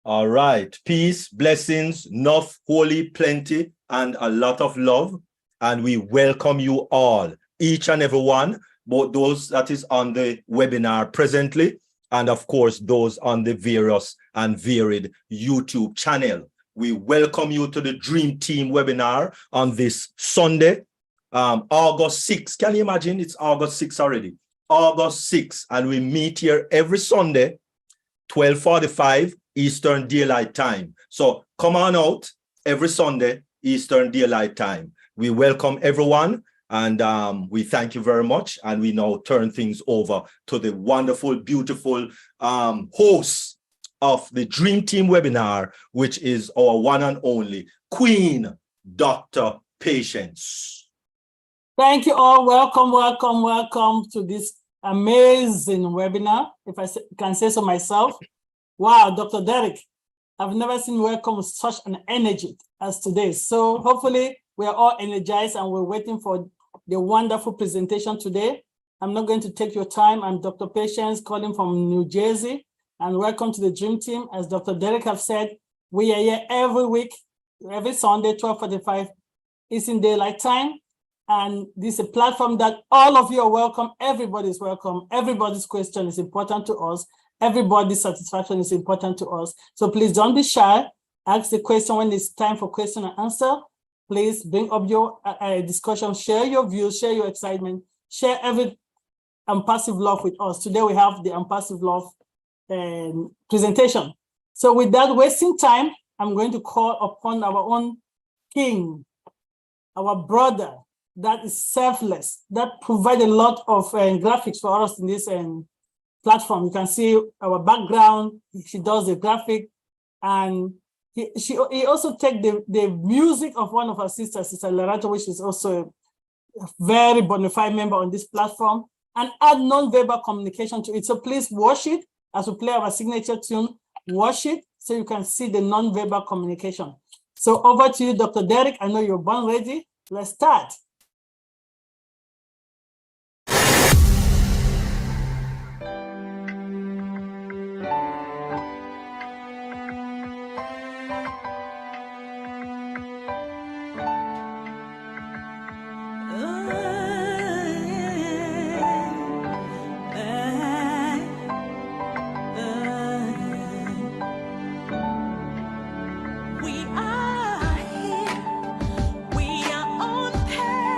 All right. Peace, blessings, enough, holy, plenty, and a lot of love. And we welcome you all, each and every one, both those that is on the webinar presently, and of course, those on the various and varied YouTube channel. We welcome you to the Dream Team webinar on this Sunday, August 6th. Can you imagine? It's August 6th already. August 6th, and we meet here every Sunday, 12:45 Eastern Daylight Time. So come on out every Sunday, Eastern Daylight Time. We welcome everyone, and we thank you very much. And we now turn things over to the wonderful, beautiful host of the Dream Team webinar, which is our one and only Queen, Dr. Patience. Thank you all. Welcome, welcome, welcome to this amazing webinar, if I can say so myself. Wow, Dr. Derek, I've never seen welcome with such an energy as today. So hopefully we are all energized and we're waiting for the wonderful presentation today. I'm not going to take your time. I'm Dr. Patience calling from New Jersey, and welcome to the Dream Team. As Dr. Derek have said, we are here every week, every Sunday, 12:45 Eastern Daylight Time. And this is a platform that all of you are welcome. Everybody's welcome. Everybody's question is important to us. Everybody's satisfaction is important to us. So please don't be shy. Ask the question when it's time for question and answer. Please bring up your discussion, share your views, share your excitement, share every ONPASSIVE love with us. Today we have the ONPASSIVE love presentation. So without wasting time, I'm going to call upon our own king, our brother that is selfless, that provide a lot of graphics for us in this platform. You can see our background. She does the graphic, and he also take the music of one of our sisters, Sister Lerato, which is also a very bona fide member on this platform, and add non-verbal communication to it. So please watch it as we play our signature tune. Watch it so you can see the non-verbal communication. So over to you, Dr. Derek. I know you're born ready. Let's start. We are here, we are on path.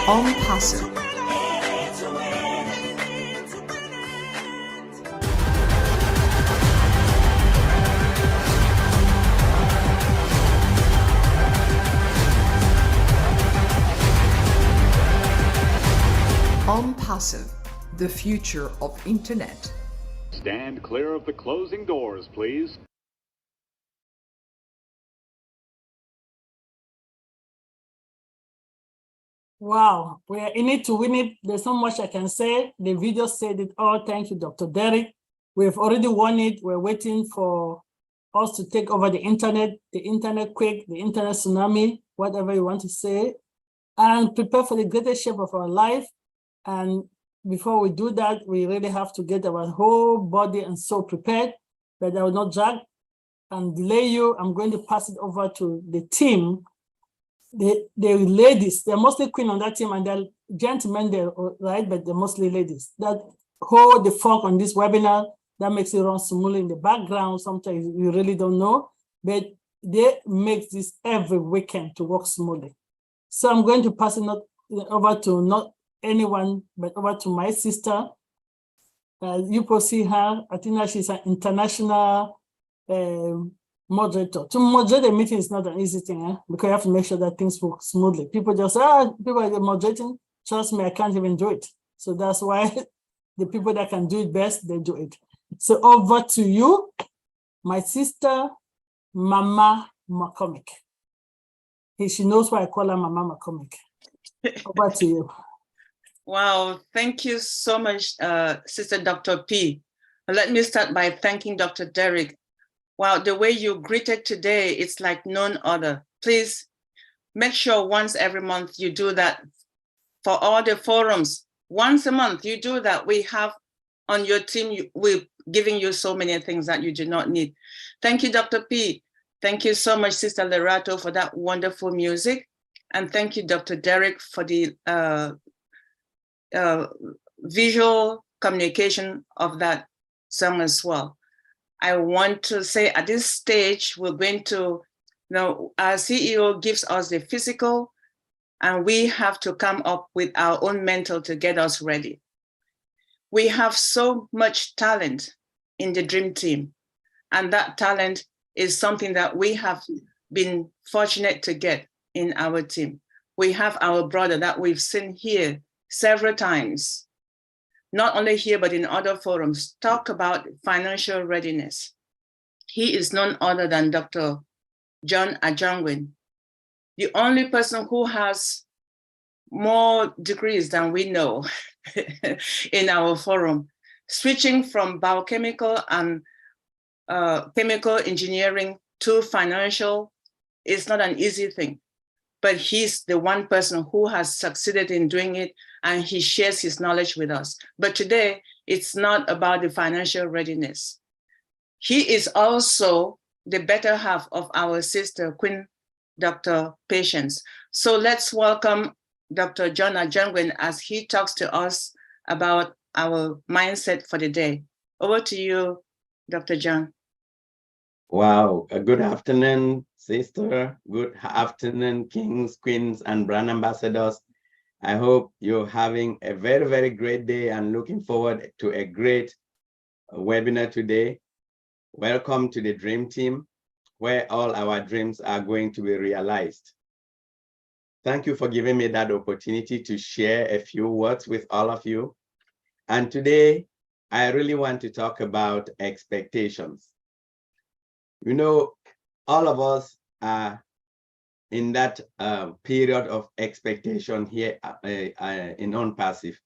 ONPASSIVE. ONPASSIVE, the future of Internet. Stand clear of the closing doors, please. Wow, we are in it to win it. There's so much I can say. The video said it all. Thank you, Dr. Derek. We've already won it. We're waiting for us to take over the internet quake, the internet tsunami, whatever you want to say, and prepare for the greatest shape of our life. And before we do that, we really have to get our whole body and soul prepared, but I will not drag and delay you. I'm going to pass it over to the team. The ladies, they're mostly queen on that team, and they're gentlemen there, right? But they're mostly ladies that hold the fork on this webinar. That makes it run smoothly in the background. Sometimes you really don't know, but they make this every weekend to work smoothly. So I'm going to pass it over to not anyone, but over to my sister. You can see her. I think that she's an international moderator. To moderate a meeting is not an easy thing, because you have to make sure that things work smoothly. People just say, people are moderating. Trust me, I can't even do it. So that's why the people that can do it best, they do it. So over to you, my sister, Mama McCormick. She knows why I call her Mama McCormick. Over to you. Wow, thank you so much, Sister Dr. P. Let me start by thanking Dr. Derek. Wow, the way you greeted today, it's like none other. Please make sure once every month you do that for all the forums. Once a month you do that. We have on your team, we're giving you so many things that you do not need. Thank you, Dr. P. Thank you so much, Sister Lerato, for that wonderful music. And thank you, Dr. Derek, for the visual communication of that song as well. I want to say at this stage, we're going to, our CEO gives us the physical, and we have to come up with our own mental to get us ready. We have so much talent in the Dream Team, and that talent is something that we have been fortunate to get in our team. We have our brother that we've seen here several times, not only here, but in other forums, talk about financial readiness. He is none other than Dr. John Ajangwin, the only person who has more degrees than we know in our forum. Switching from biochemical and chemical engineering to financial is not an easy thing, but he's the one person who has succeeded in doing it, and he shares his knowledge with us. But today, it's not about the financial readiness. He is also the better half of our sister, Queen Dr. Patience. So let's welcome Dr. John Ajangwin as he talks to us about our mindset for the day. Over to you, Dr. John. Wow, good afternoon, sister. Good afternoon, kings, queens, and brand ambassadors. I hope you're having a very, very great day and looking forward to a great webinar today. Welcome to the Dream Team, where all our dreams are going to be realized. Thank you for giving me that opportunity to share a few words with all of you. And today, I really want to talk about expectations. You know, all of us are in that period of expectation here in ONPASSIVE,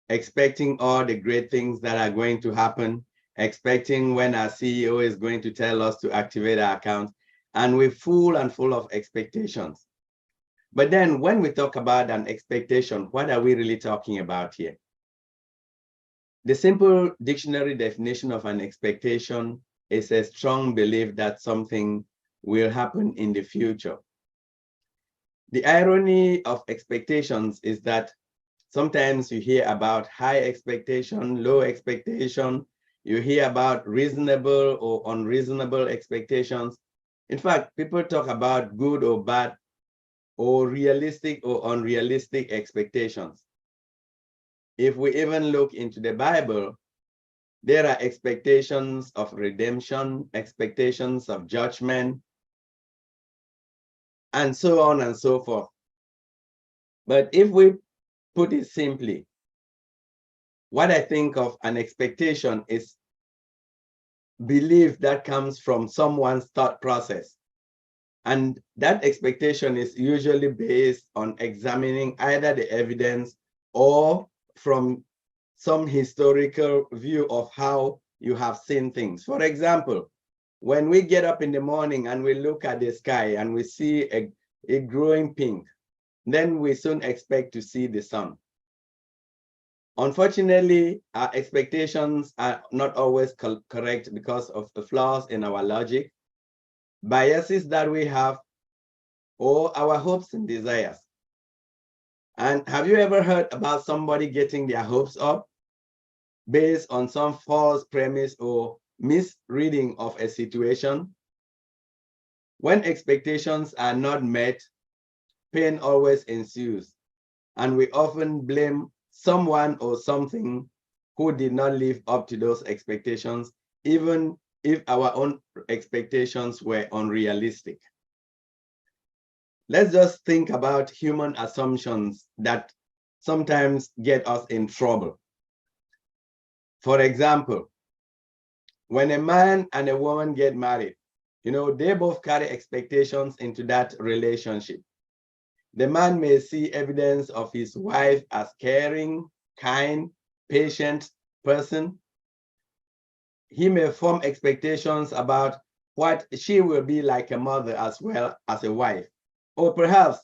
expecting all the great things that are going to happen, expecting when our CEO is going to tell us to activate our account, and we're full of expectations. But then when we talk about an expectation, what are we really talking about here? The simple dictionary definition of an expectation is a strong belief that something will happen in the future. The irony of expectations is that sometimes you hear about high expectation, low expectation, you hear about reasonable or unreasonable expectations. In fact, people talk about good or bad or realistic or unrealistic expectations. If we even look into the Bible, there are expectations of redemption, expectations of judgment, and so on and so forth. But if we put it simply, what I think of an expectation is belief that comes from someone's thought process. And that expectation is usually based on examining either the evidence or from some historical view of how you have seen things. For example, when we get up in the morning and we look at the sky and we see a growing pink, then we soon expect to see the sun. Unfortunately, our expectations are not always correct because of the flaws in our logic, biases that we have, or our hopes and desires. And have you ever heard about somebody getting their hopes up based on some false premise or misreading of a situation? When expectations are not met, pain always ensues, and we often blame someone or something who did not live up to those expectations, even if our own expectations were unrealistic. Let's just think about human assumptions that sometimes get us in trouble. For example, when a man and a woman get married, they both carry expectations into that relationship. The man may see evidence of his wife as caring, kind, patient person. He may form expectations about what she will be like a mother as well as a wife. Or perhaps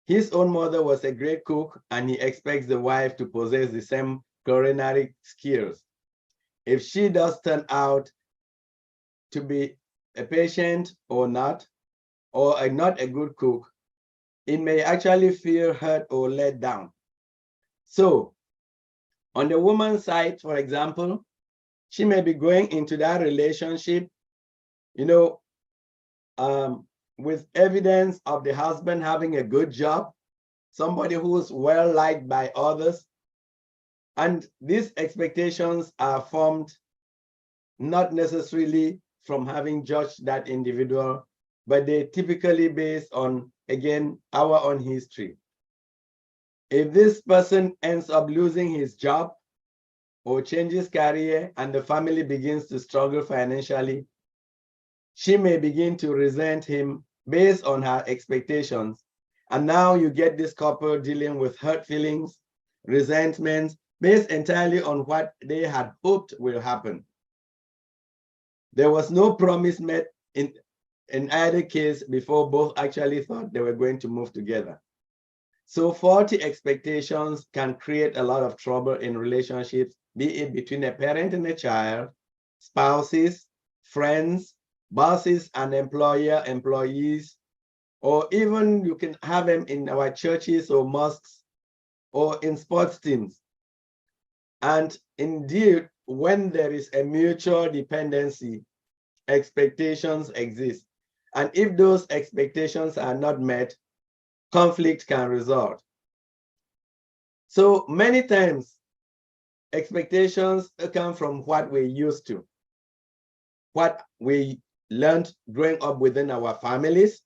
his own mother was a great cook and he expects the wife to possess the same culinary skills. If she does turn out to be a patient or not, or not a good cook, it may actually feel hurt or let down. So on the woman's side, for example, she may be going into that relationship, with evidence of the husband having a good job, somebody who's well liked by others. And these expectations are formed not necessarily from having judged that individual, but they typically based on, again, our own history. If this person ends up losing his job or changes career and the family begins to struggle financially, she may begin to resent him based on her expectations. And now you get this couple dealing with hurt feelings, resentments, based entirely on what they had hoped will happen. There was no promise met in either case before both actually thought they were going to move together. So faulty expectations can create a lot of trouble in relationships, be it between a parent and a child, spouses, friends, bosses and employees, or even you can have them in our churches or mosques or in sports teams. And indeed, when there is a mutual dependency, expectations exist. And if those expectations are not met, conflict can result. So many times, expectations come from what we're used to, what we learned growing up within our families,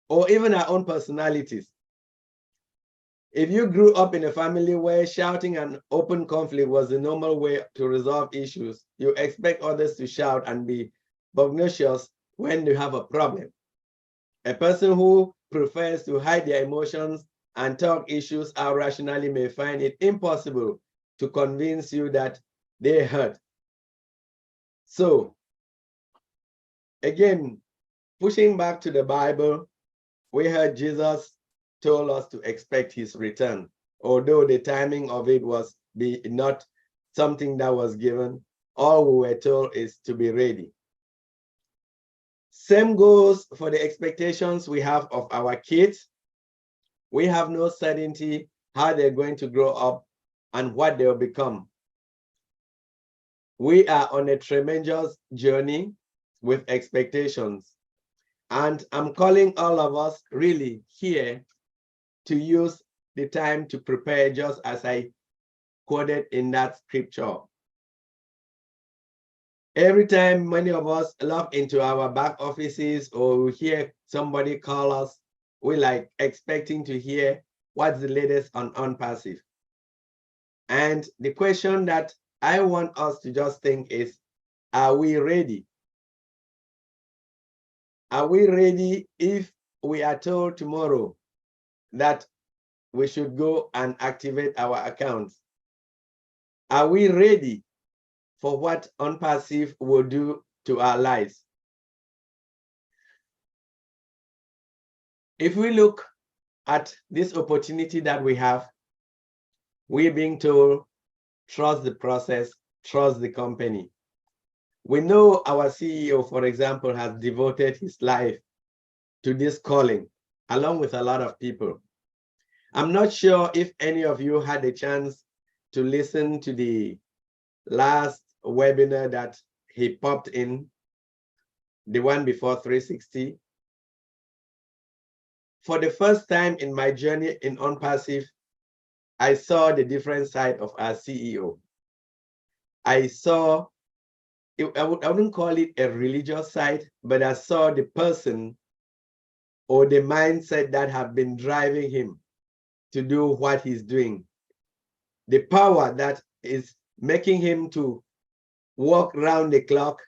or even our own personalities. If you grew up in a family where shouting and open conflict was the normal way to resolve issues, you expect others to shout and be pugnacious when you have a problem. A person who prefers to hide their emotions and talk issues out rationally may find it impossible to convince you that they hurt. So, again, pushing back to the Bible, we heard Jesus told us to expect his return, although the timing of it was not something that was given. All we were told is to be ready. Same goes for the expectations we have of our kids. We have no certainty how they're going to grow up and what they'll become. We are on a tremendous journey with expectations. And I'm calling all of us really here to use the time to prepare, just as I quoted in that scripture. Every time many of us log into our back offices or we hear somebody call us, we like expecting to hear what's the latest on ONPASSIVE. And the question that I want us to just think is, are we ready? Are we ready if we are told tomorrow that we should go and activate our accounts? Are we ready for what ONPASSIVE will do to our lives? If we look at this opportunity that we have, we're being told, trust the process, trust the company. We know our CEO, for example, has devoted his life to this calling, along with a lot of people. I'm not sure if any of you had a chance to listen to the last webinar that he popped in, the one before 360. For the first time in my journey in ONPASSIVE, I saw the different side of our CEO. I saw, I wouldn't call it a religious side, but I saw the person or the mindset that have been driving him to do what he's doing. The power that is making him to walk around the clock,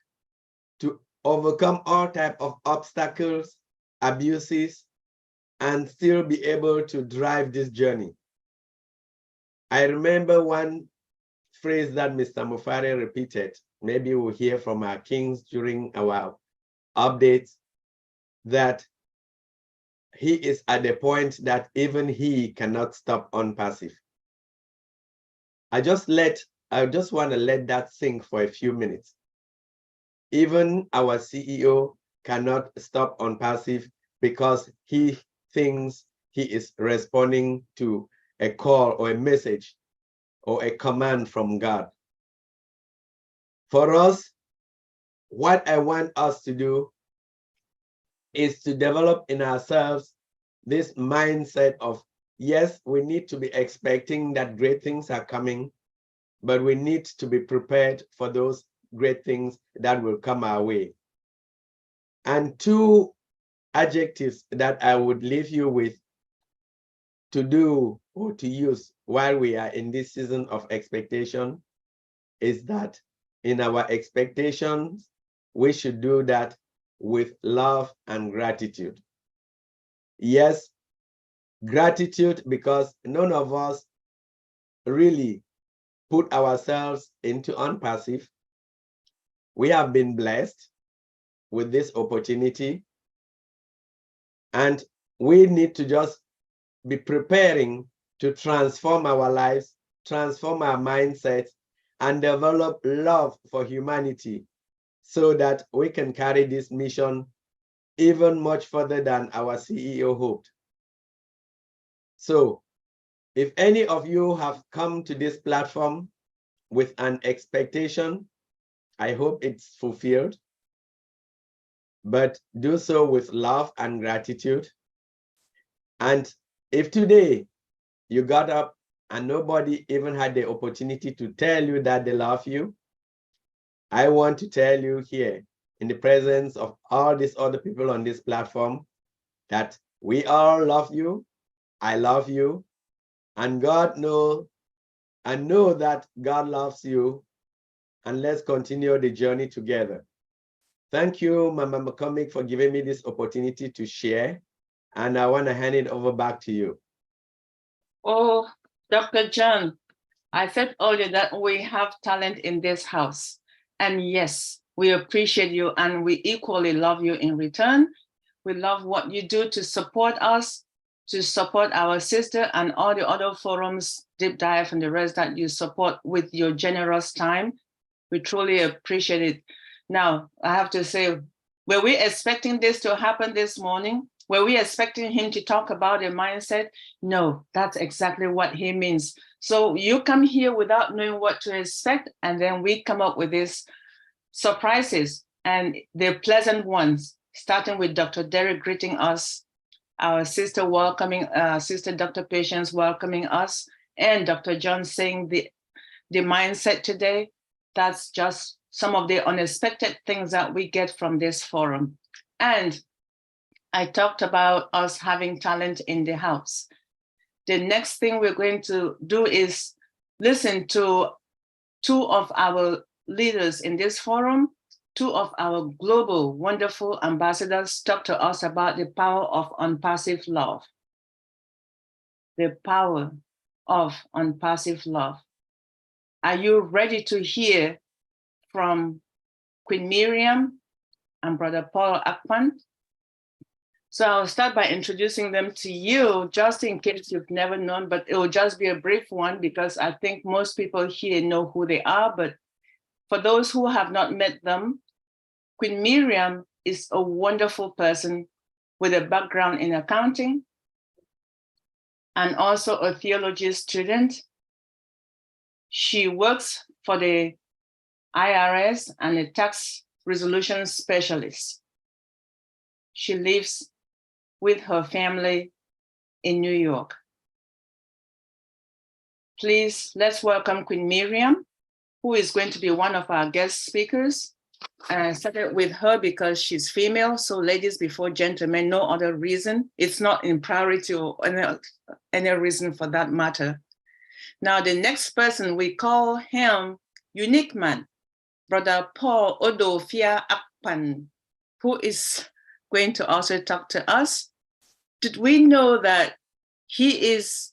to overcome all types of obstacles, abuses, and still be able to drive this journey. I remember one phrase that Mr. Mufare repeated. Maybe we'll hear from our kings during our updates, that he is at the point that even he cannot stop ONPASSIVE. I just want to let that sink for a few minutes. Even our CEO cannot stop ONPASSIVE because he thinks he is responding to a call or a message or a command from God. For us, what I want us to do is to develop in ourselves this mindset of, yes, we need to be expecting that great things are coming, but we need to be prepared for those great things that will come our way. And two adjectives that I would leave you with to do or to use while we are in this season of expectation is that in our expectations, we should do that with love and gratitude. Yes, gratitude, because none of us really put ourselves into ONPASSIVE. We have been blessed with this opportunity, and we need to just be preparing to transform our lives, transform our mindsets, and develop love for humanity so that we can carry this mission even much further than our CEO hoped. So if any of you have come to this platform with an expectation, I hope it's fulfilled, but do so with love and gratitude. And if today you got up and nobody even had the opportunity to tell you that they love you, I want to tell you here in the presence of all these other people on this platform that we all love you. I love you, and God knows, and know that God loves you, and let's continue the journey together. Thank you, Mama McCormick, for giving me this opportunity to share, and I want to hand it over back to you. Oh, Dr. John, I said earlier that we have talent in this house. And yes, we appreciate you and we equally love you in return. We love what you do to support us, to support our sister and all the other forums, Deep Dive and the rest that you support with your generous time. We truly appreciate it. Now, I have to say, were we expecting this to happen this morning? Were we expecting him to talk about a mindset? No, that's exactly what he means. So you come here without knowing what to expect, and then we come up with these surprises, and they're pleasant ones. starting with Dr. Derek greeting us, our sister welcoming, Sister Dr. Patience welcoming us, and Dr. John saying the mindset today. That's just some of the unexpected things that we get from this forum. And I talked about us having talent in the house. The next thing we're going to do is listen to two of our leaders in this forum, two of our global wonderful ambassadors talk to us about the power of unpassive love. The power of unpassive love. Are you ready to hear from Queen Miriam and Brother Paul Akpan? So I'll start by introducing them to you, just in case you've never known, but it will just be a brief one because I think most people here know who they are. But for those who have not met them, Queen Miriam is a wonderful person with a background in accounting and also a theology student. She works for the IRS and a tax resolution specialist. She lives with her family in New York. Please, let's welcome Queen Miriam, who is going to be one of our guest speakers. And I started with her because she's female. So ladies before gentlemen, no other reason. It's not in priority or any reason for that matter. Now, the next person, we call him Unique Man, Brother Paul Odofia Akpan, who is going to also talk to us. Did we know that he is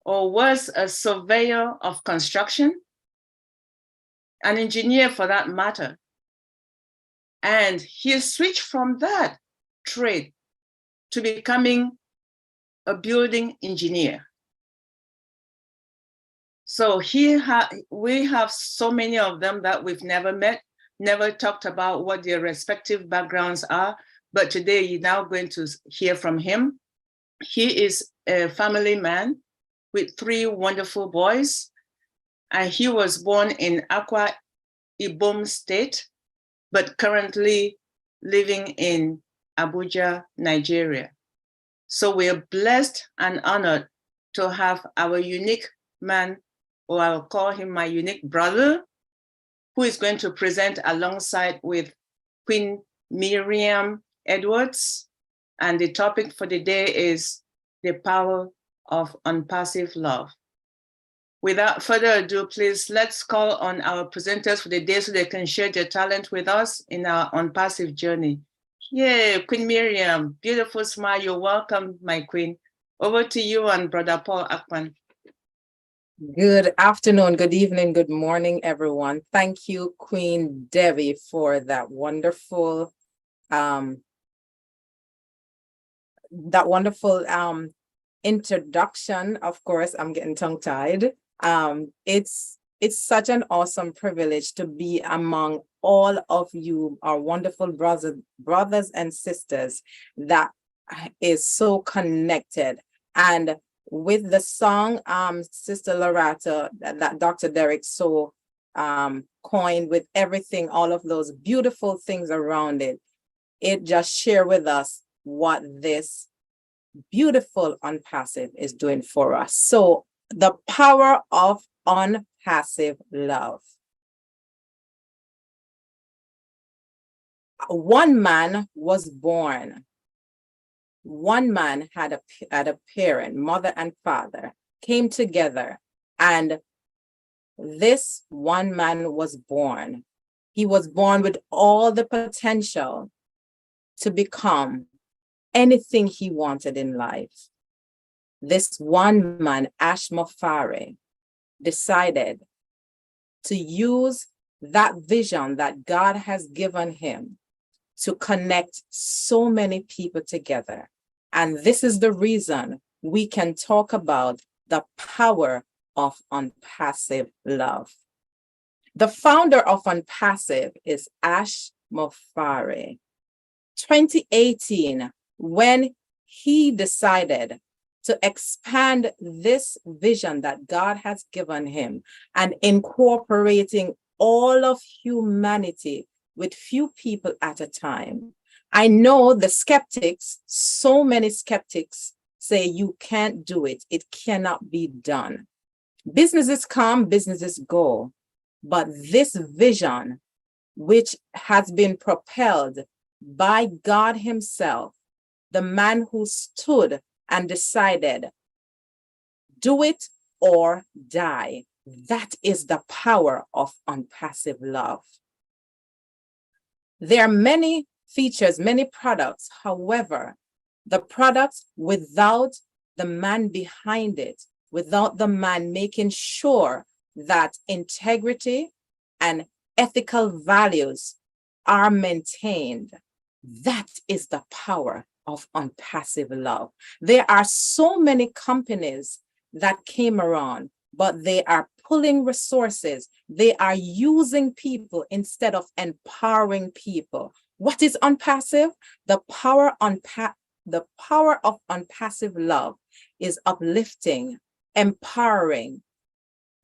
or was a surveyor of construction, an engineer for that matter? And he switched from that trade to becoming a building engineer. So we have so many of them that we've never met, never talked about what their respective backgrounds are. But today you're now going to hear from him. He is a family man with 3 wonderful boys. And he was born in Akwa Ibom State, but currently living in Abuja, Nigeria. So we are blessed and honored to have our unique man, or I'll call him my unique brother, who is going to present alongside with Queen Miriam Edwards. And the topic for the day is the power of unpassive love. Without further ado, please, let's call on our presenters for the day so they can share their talent with us in our unpassive journey. Yay, Queen Miriam, beautiful smile. You're welcome, my queen. Over to you and Brother Paul Akpan. Good afternoon, good evening, good morning, everyone. Thank you, Queen Debbie, for that wonderful introduction. Of course, I'm getting tongue-tied. It's such an awesome privilege to be among all of you, our wonderful brothers and sisters that is so connected. And with the song, Sister Loretta, that Dr. Derek so coined, with everything, all of those beautiful things around it, it just share with us what this beautiful unpassive is doing for us. So the power of unpassive love. One man was born. One man had a parent, mother and father, came together, and this one man was born. He was born with all the potential to become anything he wanted in life. This one man, Ashmafare, decided to use that vision that God has given him to connect so many people together. And this is the reason we can talk about the power of unpassive love. The founder of Unpassive is Ashmafare. 2018, when he decided to expand this vision that God has given him and incorporating all of humanity with few people at a time, I know the skeptics, so many skeptics say you can't do it. It cannot be done. Businesses come, businesses go. But this vision, which has been propelled by God himself, the man who stood and decided, do it or die. That is the power of ONPASSIVE love. There are many features, many products. However, the products without the man behind it, without the man making sure that integrity and ethical values are maintained, that is the power of ONPASSIVE love. There are so many companies that came around, but they are pulling resources. They are using people instead of empowering people. What is ONPASSIVE? The power of ONPASSIVE love is uplifting, empowering.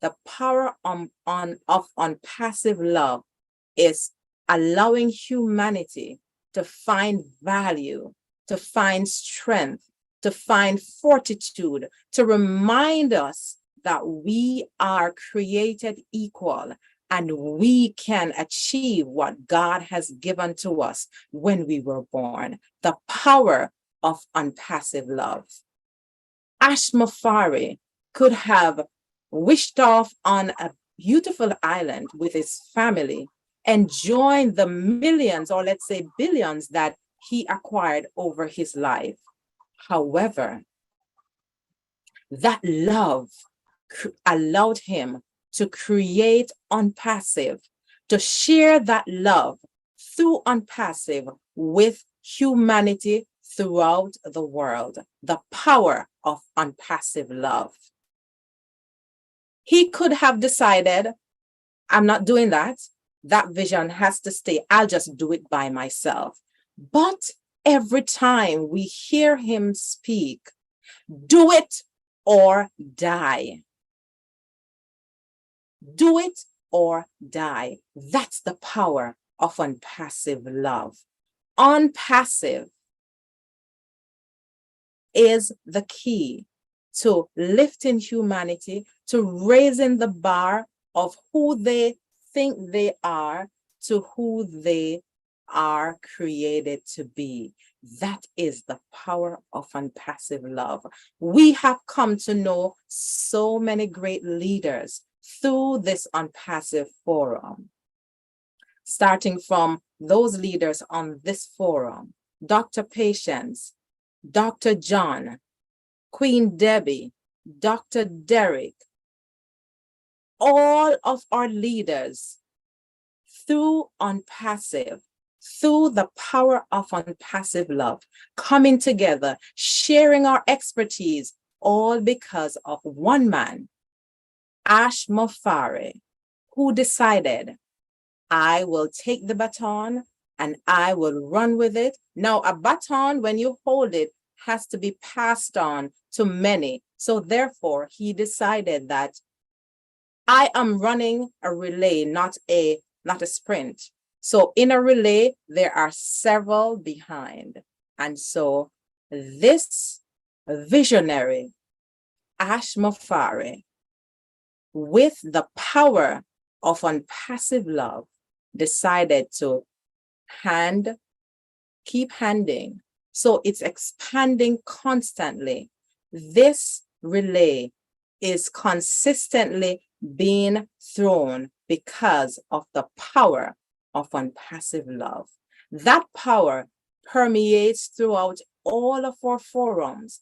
The power of ONPASSIVE love is allowing humanity to find value, to find strength, to find fortitude, to remind us that we are created equal and we can achieve what God has given to us when we were born. The power of ONPASSIVE love. Ash Mafari could have wished off on a beautiful island with his family, enjoying the millions, or let's say billions, that he acquired over his life. However, that love allowed him to create ONPASSIVE, to share that love through ONPASSIVE with humanity throughout the world. The power of ONPASSIVE love. He could have decided, I'm not doing that. That vision has to stay. I'll just do it by myself. But every time we hear him speak, do it or die. Do it or die. That's the power of ONPASSIVE love. ONPASSIVE is the key to lifting humanity, to raising the bar of who they think they are to who they are created to be. That is the power of ONPASSIVE love. We have come to know so many great leaders through this ONPASSIVE forum, starting from those leaders on this forum: Dr. Patience, Dr. John, Queen Debbie, Dr. Derek, all of our leaders through ONPASSIVE, through the power of ONPASSIVE love, coming together, sharing our expertise, all because of one man, Ash Mafari, who decided, I will take the baton and I will run with it. Now, a baton, when you hold it, has to be passed on to many. So therefore, he decided that I am running a relay, not a sprint. So in a relay, there are several behind. And so this visionary, Ash Mafari, with the power of ONPASSIVE love, decided to keep handing. So it's expanding constantly. This relay is consistently being thrown because of the power of ONPASSIVE love. That power permeates throughout all of our forums.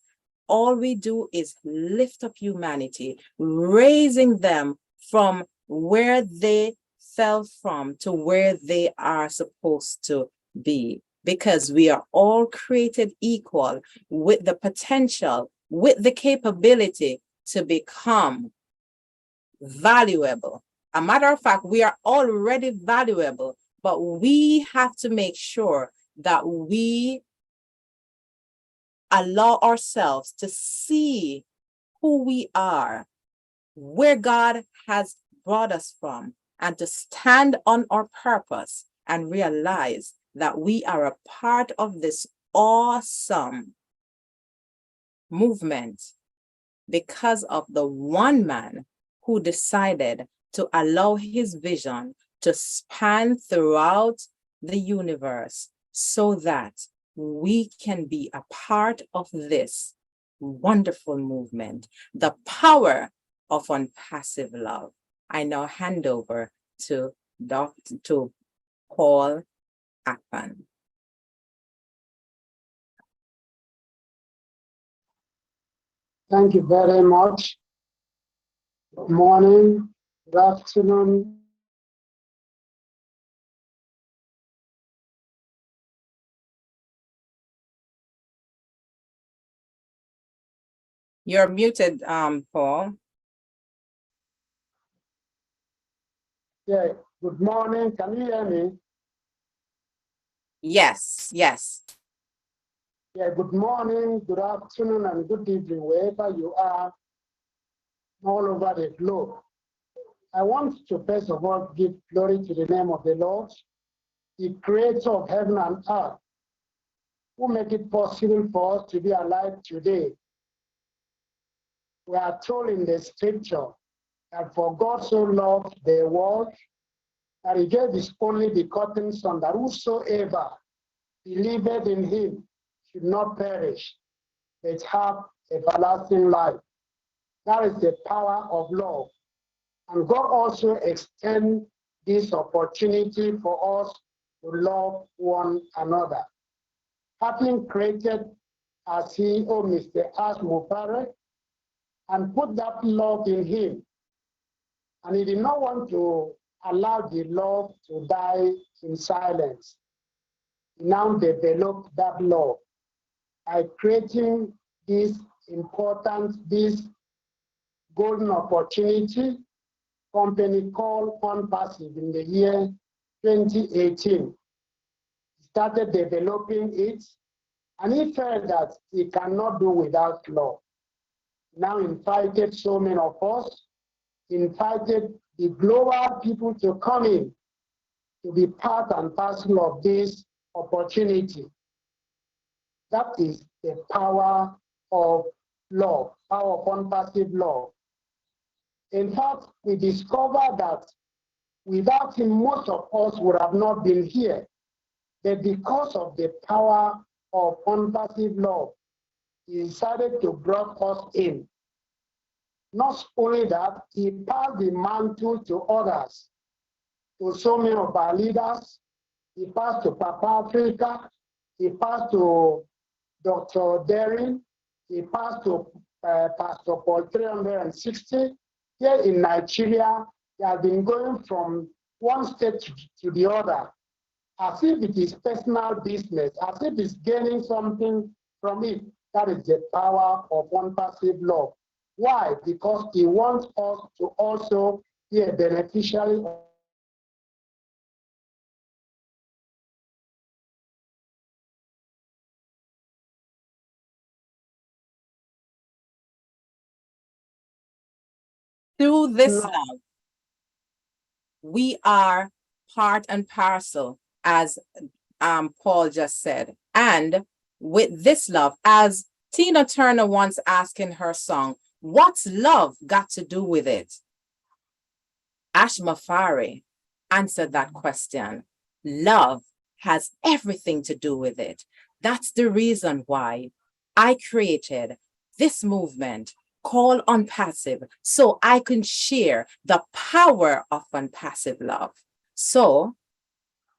All we do is lift up humanity, raising them from where they fell from to where they are supposed to be, because we are all created equal with the potential, with the capability to become valuable. A matter of fact, we are already valuable, but we have to make sure that we allow ourselves to see who we are, where God has brought us from, and to stand on our purpose and realize that we are a part of this awesome movement because of the one man who decided to allow his vision to span throughout the universe so that we can be a part of this wonderful movement, the power of ONPASSIVE love. I now hand over to Paul Akpan. Thank you very much. Good morning, good afternoon. You're muted, Paul. Yeah, good morning. Can you hear me? Yes, yes. Yeah, good morning, good afternoon, and good evening, wherever you are, all over the globe. I want to first of all give glory to the name of the Lord, the creator of heaven and earth, who make it possible for us to be alive today. We are told in the scripture that for God so loved the world that he gave his only begotten Son, that whosoever believeth in him should not perish, but have everlasting life. That is the power of love. And God also extends this opportunity for us to love one another. Having created as he, Mr. Ashmufare, and put that love in him. And he did not want to allow the love to die in silence. He now developed that love by creating this golden opportunity company called ONPASSIVE in the year 2018. He started developing it, and he felt that he cannot do without love. Now invited so many of us, invited the global people to come in to be part and parcel of this opportunity. That is the power of love, power of ONPASSIVE love. In fact, we discovered that without him, most of us would have not been here. But because of the power of ONPASSIVE love, he decided to bring us in. Not only that, he passed the mantle to others, to so many of our leaders. He passed to Papa Africa. He passed to Dr. Daring. He passed to Pastor Paul 360. Here in Nigeria, they have been going from one state to the other, as if it is personal business, as if it's gaining something from it. That is the power of ONPASSIVE love. Why? Because he wants us to also be a beneficiary of Through this love, we are part and parcel, as Paul just said. And with this love, as Tina Turner once asked in her song, what's love got to do with it? Ashmufare answered that question. Love has everything to do with it. That's the reason why I created this movement called ONPASSIVE, so I can share the power of ONPASSIVE love. So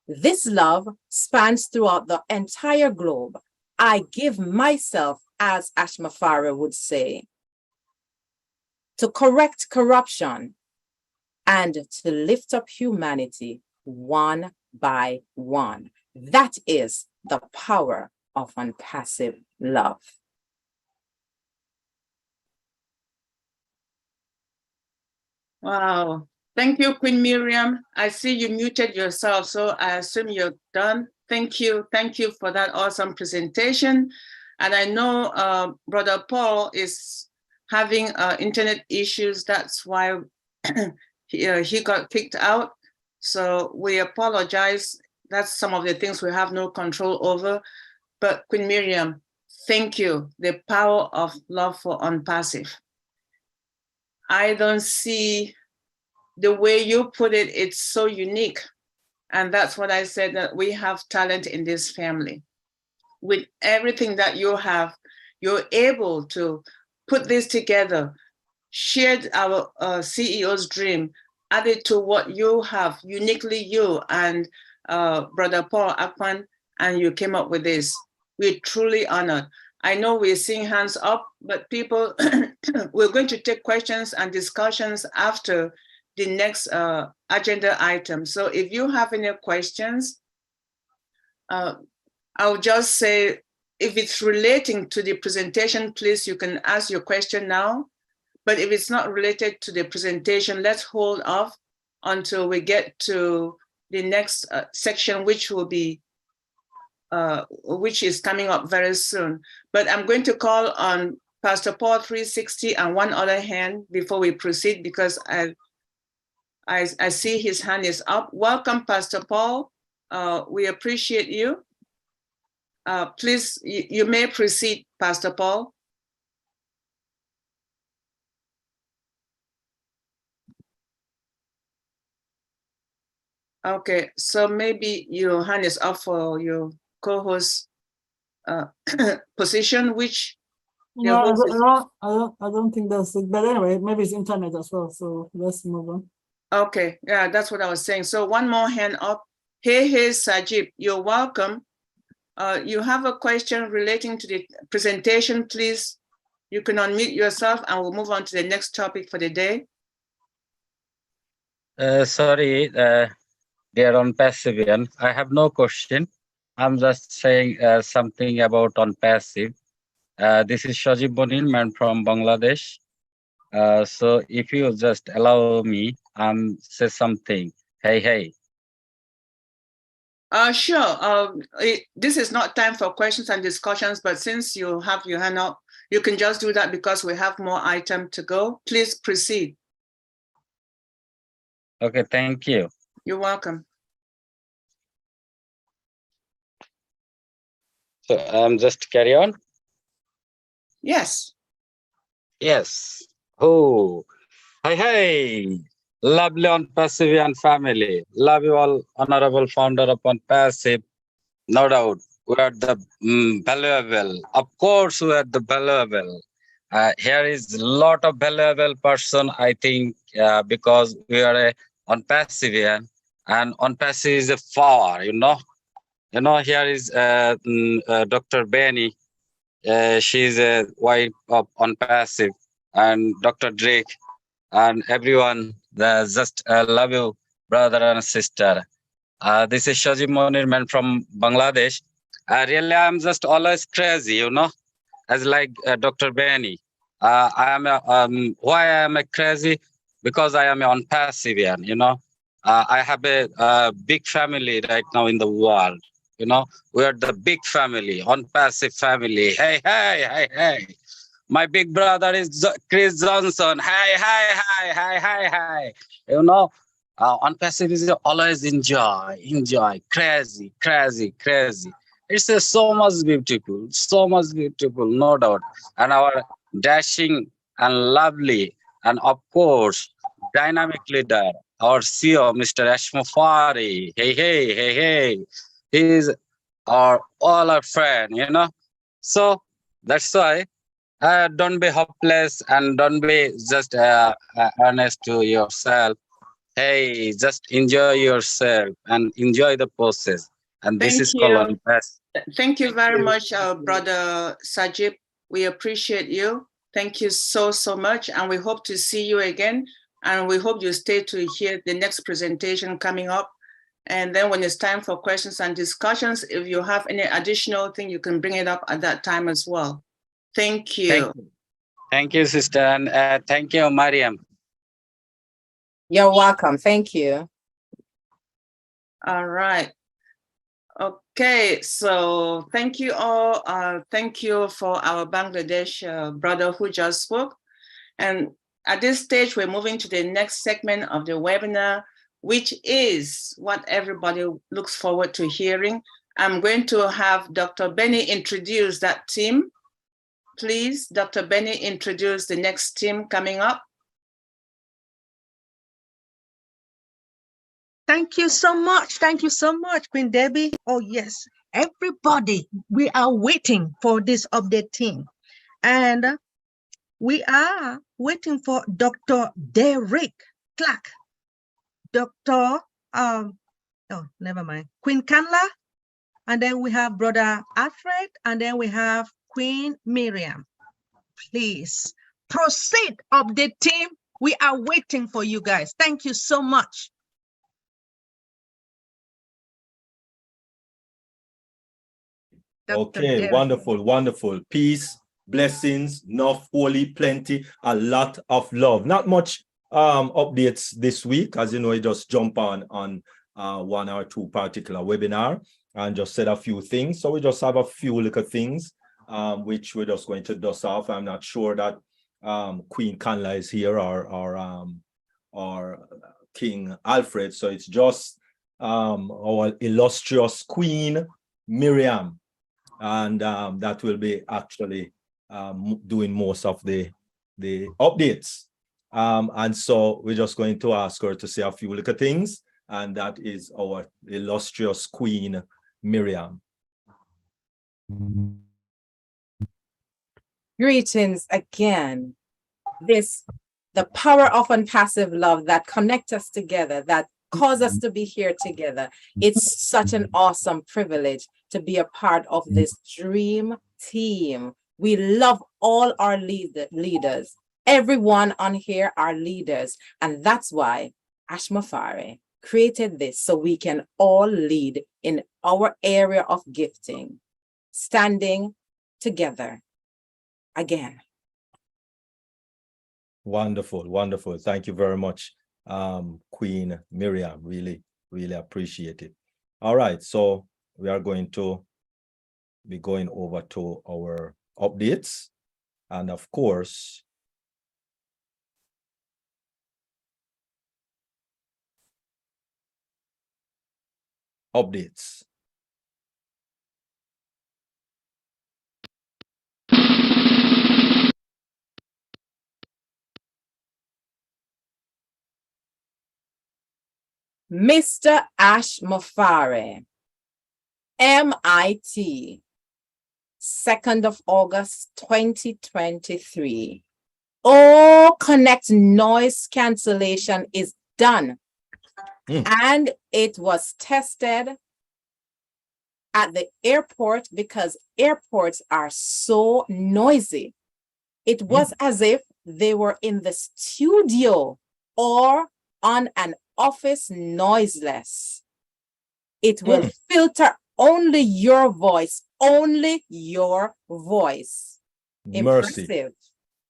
this love spans throughout the entire globe. I give myself, as Ashmufare would say, to correct corruption and to lift up humanity one by one. That is the power of ONPASSIVE love. Wow. Thank you, Queen Miriam. I see you muted yourself, so I assume you're done. Thank you. Thank you for that awesome presentation. And I know Brother Paul is having internet issues. That's why he got kicked out. So we apologize That's some of the things we have no control over. But Queen Miriam, thank you. The power of love for ONPASSIVE. I don't see the way you put it, it's so unique. And that's what I said, that we have talent in this family. With everything that you have, you're able to put this together, shared our CEO's dream, added to what you have, uniquely you and Brother Paul Akpan, and you came up with this. We're truly honored. I know we're seeing hands up, but people, we're going to take questions and discussions after the next agenda item. So if you have any questions, I'll just say, if it's relating to the presentation, please, you can ask your question now. But if it's not related to the presentation, let's hold off until we get to the next section, which will be, which is coming up very soon. But I'm going to call on Pastor Paul 360 and one other hand before we proceed, because I see his hand is up. Welcome, Pastor Paul. We appreciate you. Please, you may proceed, Pastor Paul. Okay, so maybe your hand is up for your co-host position, which No, I don't think that's it. But anyway, maybe it's internet as well. So let's move on. Okay, yeah, that's what I was saying. So one more hand up. Hey, Sajib, you're welcome. You have a question relating to the presentation, please. You can unmute yourself and we'll move on to the next topic for the day. Sorry, dear ONPASSIVE, I have no question. I'm just saying something about ONPASSIVE. This is Shajib Bonil, man from Bangladesh. So if you just allow me, say something. Hey. Sure. This is not time for questions and discussions, but since you have your hand up, you can just do that because we have more items to go. Please proceed. Okay, thank you. You're welcome. So just carry on. Yes. Yes. Oh, hey. Lovely ONPASSIVE family. Love you all, honorable founder of ONPASSIVE. No doubt, we are the valuable. Of course, we are the valuable. Here is a lot of valuable person, I think, because we are ONPASSIVE, and ONPASSIVE is a power, you know. Here is Dr. Benny. She's a wife of ONPASSIVE, and Dr. Drake, and everyone. Just love you, brother and sister. This is Shajib Monir, man from Bangladesh. Really, I'm just always crazy, you know, as like Dr. Benny. I am why I am a crazy, because I am an ONPASSIVE, you know. I have a big family right now in the world. You know, we are the big family, ONPASSIVE family. Hey. My big brother is Chris Johnson. Hi. You know, ONPASSIVE is always enjoy, crazy. It's so much beautiful, no doubt. And our dashing and lovely, and of course, dynamic leader, our CEO, Mr. Ashmufari. Hey. He's all our friend, you know. So that's why. Don't be hopeless and don't be just honest to yourself. Hey, just enjoy yourself and enjoy the process. And this is called ONPASSIVE. Thank you very much, Brother Sajib. We appreciate you. Thank you so much. And we hope to see you again. And we hope you stay to hear the next presentation coming up. And then when it's time for questions and discussions, if you have any additional thing, you can bring it up at that time as well. Thank you. Thank you, sister. And thank you, Miriam. You're welcome. Thank you. All right. Okay, so thank you all. Thank you for our Bangladesh brother who just spoke. And at this stage, we're moving to the next segment of the webinar, which is what everybody looks forward to hearing. I'm going to have Dr. Benny introduce that team. Please, Dr. Benny, introduce the next team coming up. Thank you so much. Thank you so much, Queen Debbie. Oh, yes. Everybody, we are waiting for this update team. And we are waiting for Dr. Derek Clark. Dr. Oh, never mind. Queen Kanla. And then we have Brother Alfred. And then we have Queen Miriam. Please proceed, update team. We are waiting for you guys. Thank you so much. Okay, Derek. wonderful, wonderful. Peace, blessings, enough, holy, plenty, a lot of love. Not much updates this week. As you know, I just jump on one or two particular webinar and just said a few things. So we just have a few little things which we're just going to dust off. I'm not sure that Queen Kanla is here or King Alfred. So it's just our illustrious Queen Miriam. And that will be actually doing most of the updates. And so we're just going to ask her to say a few little things, and that is our illustrious Queen Miriam. Greetings again. The power of unpassive love that connects us together, that cause us to be here together. It's such an awesome privilege to be a part of this dream team. We love all our leaders. Everyone on here are leaders. And that's why Ash Mafari created this, so we can all lead in our area of gifting, standing together again. Wonderful, wonderful. Thank you very much, Queen Miriam. Really, really appreciate it. All right, so we are going to be going over to our updates. And of course, updates. Mr. Ash Mafari, MIT, 2nd of August, 2023. All Connect noise cancellation is done. And it was tested at the airport because airports are so noisy. It was as if they were in the studio or on an office noiseless. It will filter only your voice, only your voice. Mercy. Impressive.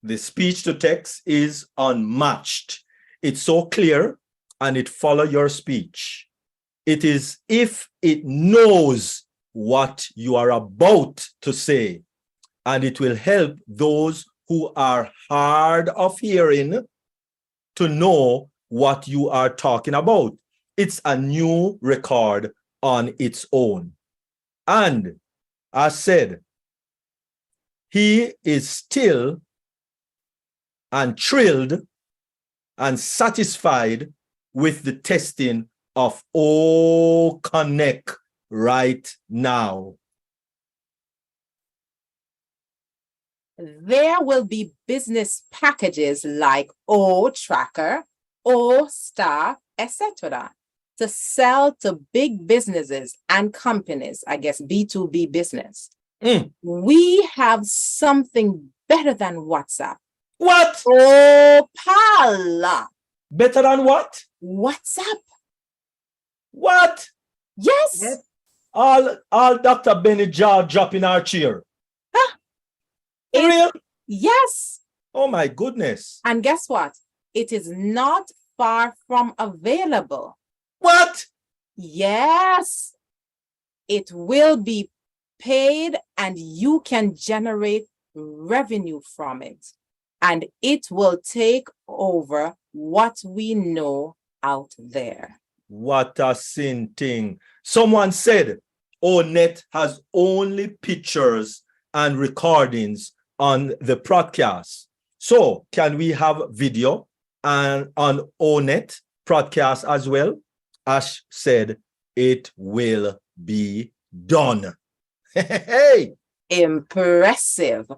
The speech to text is unmatched. It's so clear and it follows your speech. It is if it knows what you are about to say, and it will help those who are hard of hearing to know what you are talking about. It's a new record on its own. And as said, he is still and thrilled and satisfied with the testing of O Connect right now. There will be business packages like O Tracker, O Star, etc. to sell to big businesses and companies, I guess B2B business. We have something better than WhatsApp. What? Oh, Pala. Better than what? WhatsApp. What? Yes. All Dr. Benny jaw drop in our chair. Huh? For real? Yes. Oh my goodness. And guess what? It is not far from available. What? Yes. It will be paid and you can generate revenue from it. And it will take over what we know out there. What a sin thing. Someone said, ONET has only pictures and recordings on the broadcast. So can we have video and on ONET broadcast as well? Ash said, it will be done. Hey! Impressive.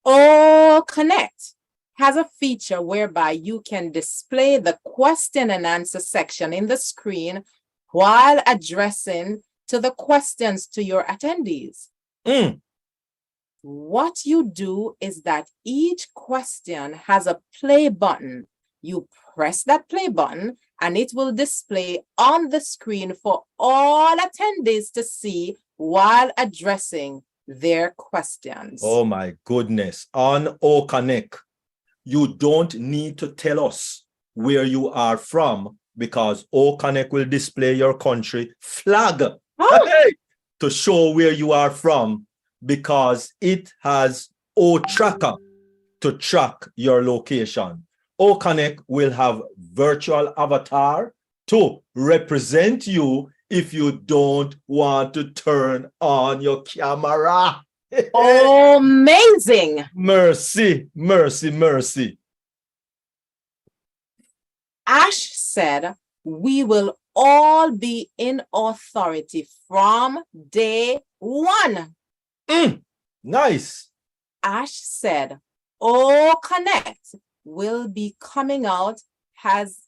Oh, Connect has a feature whereby you can display the question and answer section in the screen while addressing to the questions to your attendees. What you do is that each question has a play button. You press that play button and it will display on the screen for all attendees to see while addressing their questions. Oh my goodness. On OConnect, you don't need to tell us where you are from because OConnect will display your country flag to show where you are from because it has O-Tracker to track your location. OConnect will have virtual avatar to represent you if you don't want to turn on your camera. Oh, amazing. Mercy, mercy, mercy. Ash said, we will all be in authority from day one. Nice. Ash said, OConnect will be coming out as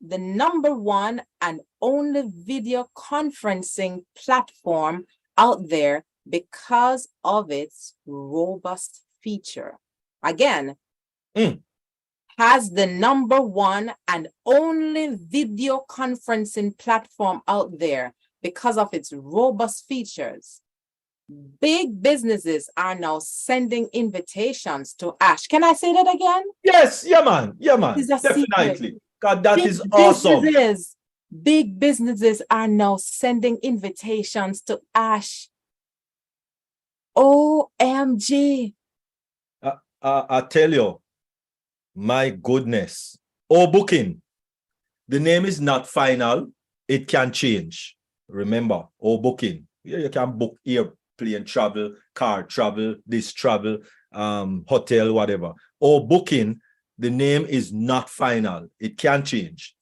the #1 and only video conferencing platform out there because of its robust feature. Again, has the #1 and only video conferencing platform out there because of its robust features. Big businesses are now sending invitations to Ash. Can I say that again? Yes, yeah, man. Yeah, man. It's a Definitely. secret. God, that is awesome. Big businesses are now sending invitations to Ash. OMG. I tell you, my goodness. Oh, booking. The name is not final. It can change. Remember, oh, booking. Yeah, you can book airplane travel, car travel, this travel, hotel, whatever. Oh, booking. The name is not final. It can change.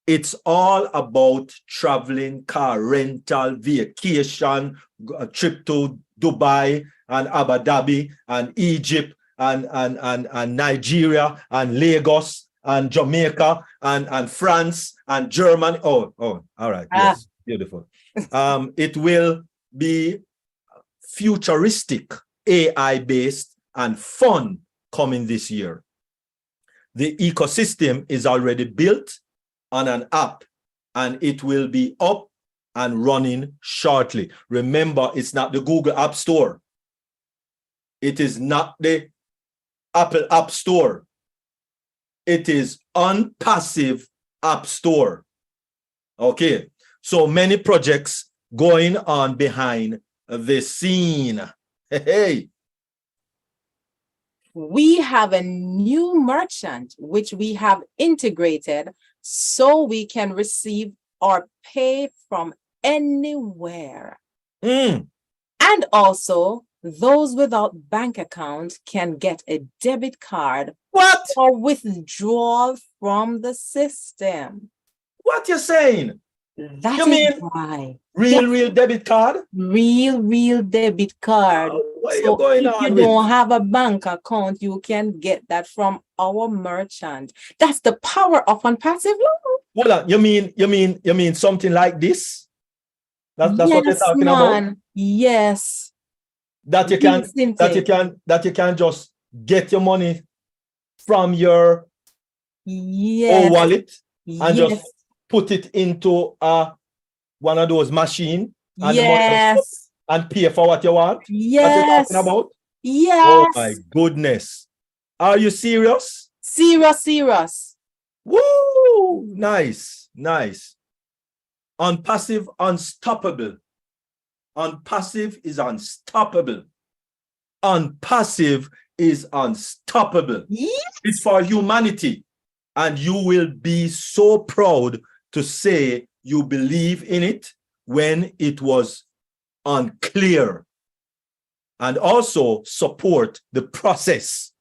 It's all about traveling, car rental, vacation, a trip to Dubai and Abu Dhabi and Egypt and Nigeria and Lagos and Jamaica and France and Germany. Oh, all right. Yes, beautiful. It will be futuristic, AI-based and fun coming this year. The ecosystem is already built on an app and it will be up and running shortly. Remember, it's not the Google App Store. It is not the Apple App Store. It is ONPASSIVE App Store. Okay, so many projects going on behind the scene. Hey. We have a new merchant which we have integrated so we can receive or pay from anywhere. And also, those without bank account can get a debit card or withdrawal from the system. What you saying? That you is mean why. real debit card? Real debit card. What are So you going if on you with? don't have a bank account, you can get that from our merchant. That's the power of ONPASSIVE law. Hold on. You mean something like this? That's Yes, what you're talking man. about? Yes. That you can just get your money from your wallet and just put it into one of those machines and the money and pay for what you want. Yes. That's what you're talking about? Yes. Oh my goodness. Are you serious? Serious. Woo! Nice. ONPASSIVE unstoppable. ONPASSIVE is unstoppable. ONPASSIVE is unstoppable. Yes. It's for humanity. And you will be so proud to say you believe in it when it was unclear. And also support the process.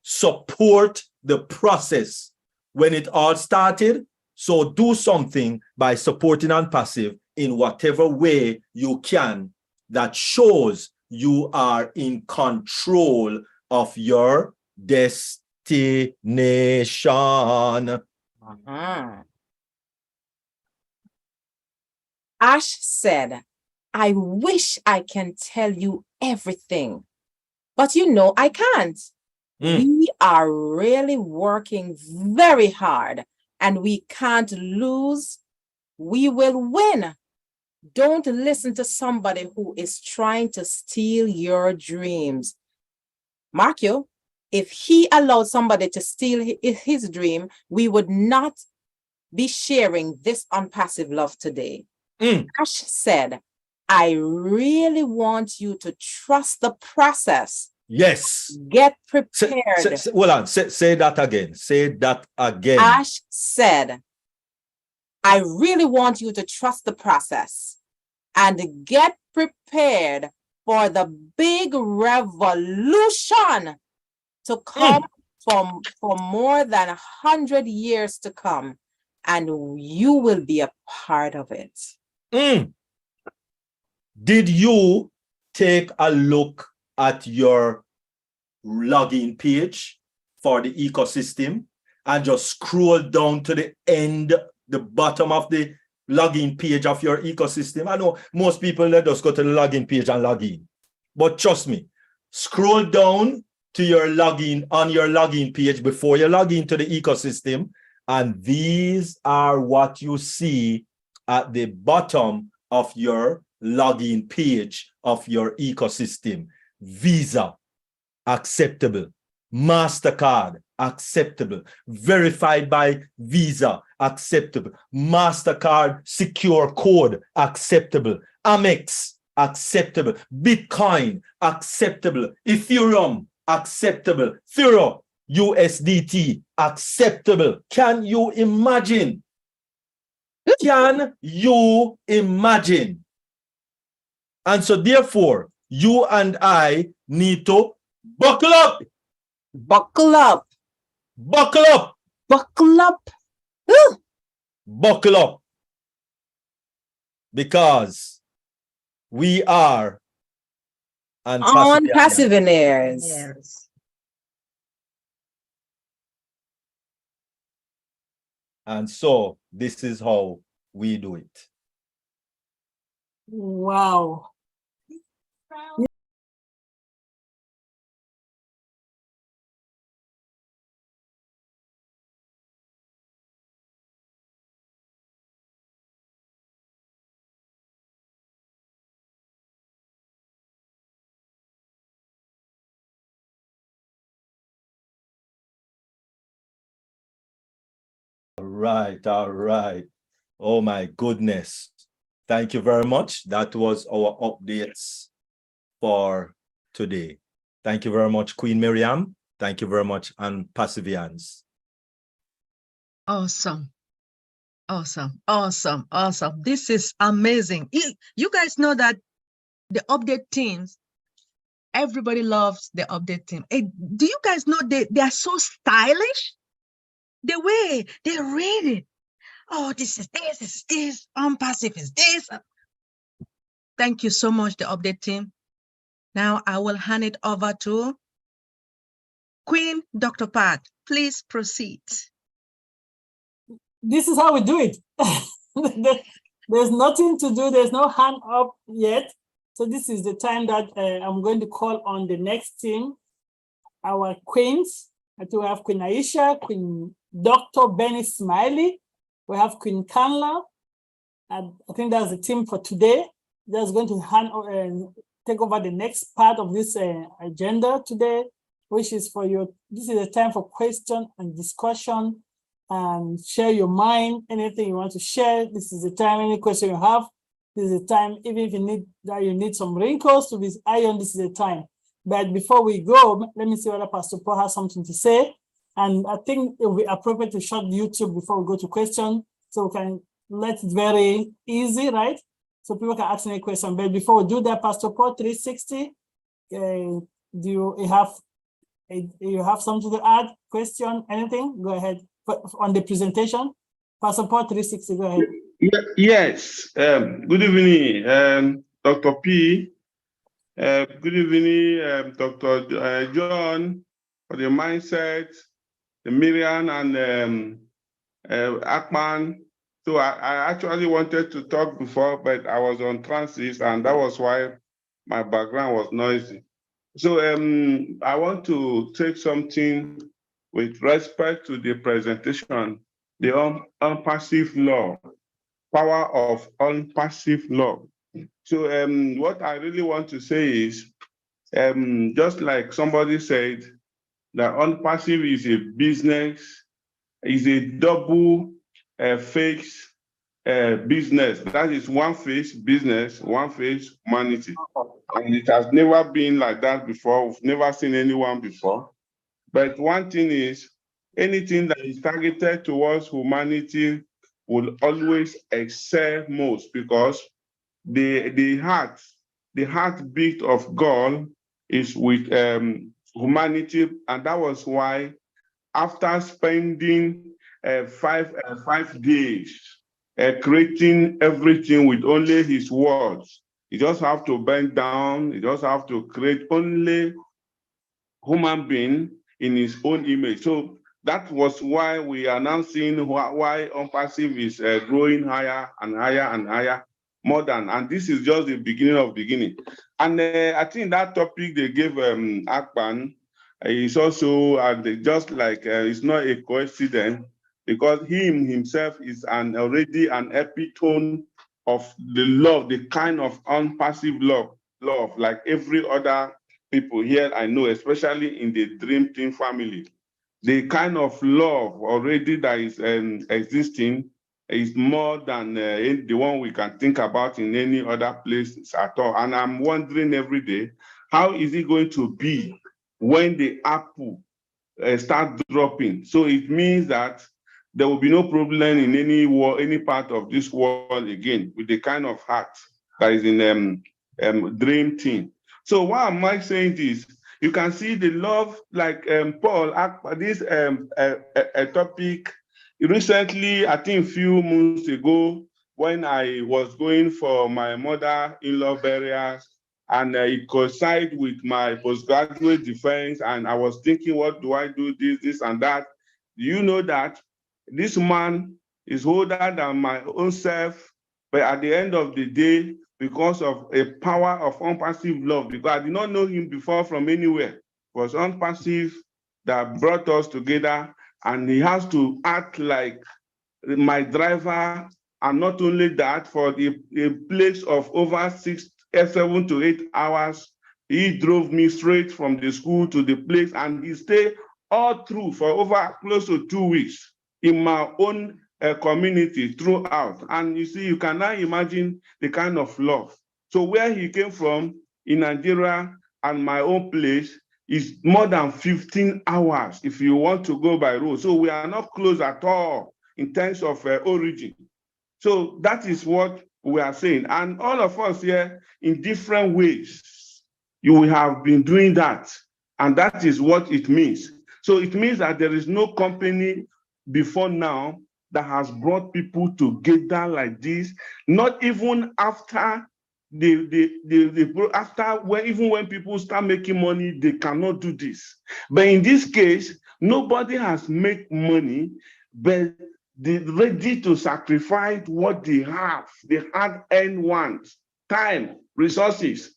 Support the process when it all started. So do something by supporting ONPASSIVE in whatever way you can that shows you are in control of your destination. Ash said, I wish I can tell you everything, but you know I can't. We are really working very hard and we can't lose. We will win. Don't listen to somebody who is trying to steal your dreams. Mark you, if he allowed somebody to steal his dream, we would not be sharing this ONPASSIVE love today. Ash said, I really want you to trust the process. Yes. Get prepared. Hold on. Say that again. Say that again. Ash said, I really want you to trust the process and get prepared for the big revolution to come for more than 100 years to come. And you will be a part of it. Did you take a look at your login page for the ecosystem and just scroll down to the end, the bottom of the login page of your ecosystem? I know most people let us go to the login page and log in, but trust me, scroll down to your login on your login page before you log into the ecosystem, and these are what you see at the bottom of your login page of your ecosystem. Visa, acceptable. MasterCard, acceptable. Verified by Visa, acceptable. MasterCard secure code, acceptable. Amex, acceptable. Bitcoin, acceptable. Ethereum, acceptable. Ethereum, USDT, acceptable. Can you imagine? Can you imagine? And so therefore, you and I need to buckle up. Buckle up. Buckle up. Buckle up. Buckle up. Because we are ONPassivenaires. Yes. And so this is how we do it. Wow. All right. Oh my goodness. Thank you very much. That was our updates for today. Thank you very much, Queen Miriam. Thank you very much, ONPassivians. Awesome. Awesome. Awesome. Awesome. This is amazing. You guys know that the update teams, everybody loves the update team. Hey, do you guys know they are so stylish? The way they read it. Oh, this is this, ONPASSIVE is this. Thank you so much, the update team. Now I will hand it over to Queen Dr. Pat. Please proceed. This is how we do it. There's nothing to do. There's no hand up yet. So this is the time that I'm going to call on the next team, our queens. I think we have Queen Aisha, Queen Dr. Benny Smiley. We have Queen Kanla. And I think that's the team for today. That's going to take over the next part of this agenda today, which is for you. This is a time for question and discussion and share your mind, anything you want to share. This is the time, any question you have. This is the time, even if you need some wrinkles to be ironed, this is the time. But before we go, let me see whether Pastor Paul has something to say. And I think it will be appropriate to shut YouTube before we go to question. so we can let it very easy, right? So people can ask any question. But before we do that, Pastor Paul 360, do you have something to add? Question, anything? Go ahead. On the presentation, Pastor Paul 360, go ahead. Yes. Good evening, Dr. P. Good evening, Dr. John, for the mindset, the Miriam and Akpan. So I actually wanted to talk before, but I was on transit, and that was why my background was noisy. So I want to take something with respect to the presentation, the ONPASSIVE law, power of ONPASSIVE law. So what I really want to say is, just like somebody said, that ONPASSIVE is a business, is a double face business. That is one face business, one face humanity. And it has never been like that before. We've never seen anyone before. But one thing is, anything that is targeted towards humanity will always excel most, because the heartbeat of God is with humanity. And that was why, after spending 5 days creating everything with only his words, you just have to bend down, you just have to create only human being in his own image. So that was why we are now seeing why ONPASSIVE is growing higher and higher and higher, more than, and this is just the beginning of beginning. And I think that topic they gave Akpan is also just like it's not a coincidence, because himself is already an epitome of the love, the kind of ONPASSIVE love, like every other people here I know, especially in the Dream Team family. The kind of love already that is existing is more than the one we can think about in any other place at all. And I'm wondering every day, how is it going to be when the apple start dropping? So it means that there will be no problem in any part of this world again with the kind of heart that is in Dream Team. So why am I saying this? You can see the love, like Paul, this topic recently, I think a few months ago, when I was going for my mother-in-law burial, and it coincided with my postgraduate defense, and I was thinking, what do I do, this and that? You know that this man is older than my own self, but at the end of the day, because of a power of ONPASSIVE love, because I did not know him before from anywhere. It was ONPASSIVE that brought us together, and he has to act like my driver, and not only that, for a place of over 7 to 8 hours, he drove me straight from the school to the place, and he stayed all through for over close to 2 weeks in my own community throughout. And you see, you can now imagine the kind of love. So where he came from in Nigeria and my own place is more than 15 hours if you want to go by road. So we are not close at all in terms of origin. So that is what we are saying. And all of us here, in different ways, you have been doing that. And that is what it means. So it means that there is no company before now that has brought people together like this, not even after even when people start making money, they cannot do this. But in this case, nobody has made money, but they're ready to sacrifice what they have, the hard-earned ones, time, resources,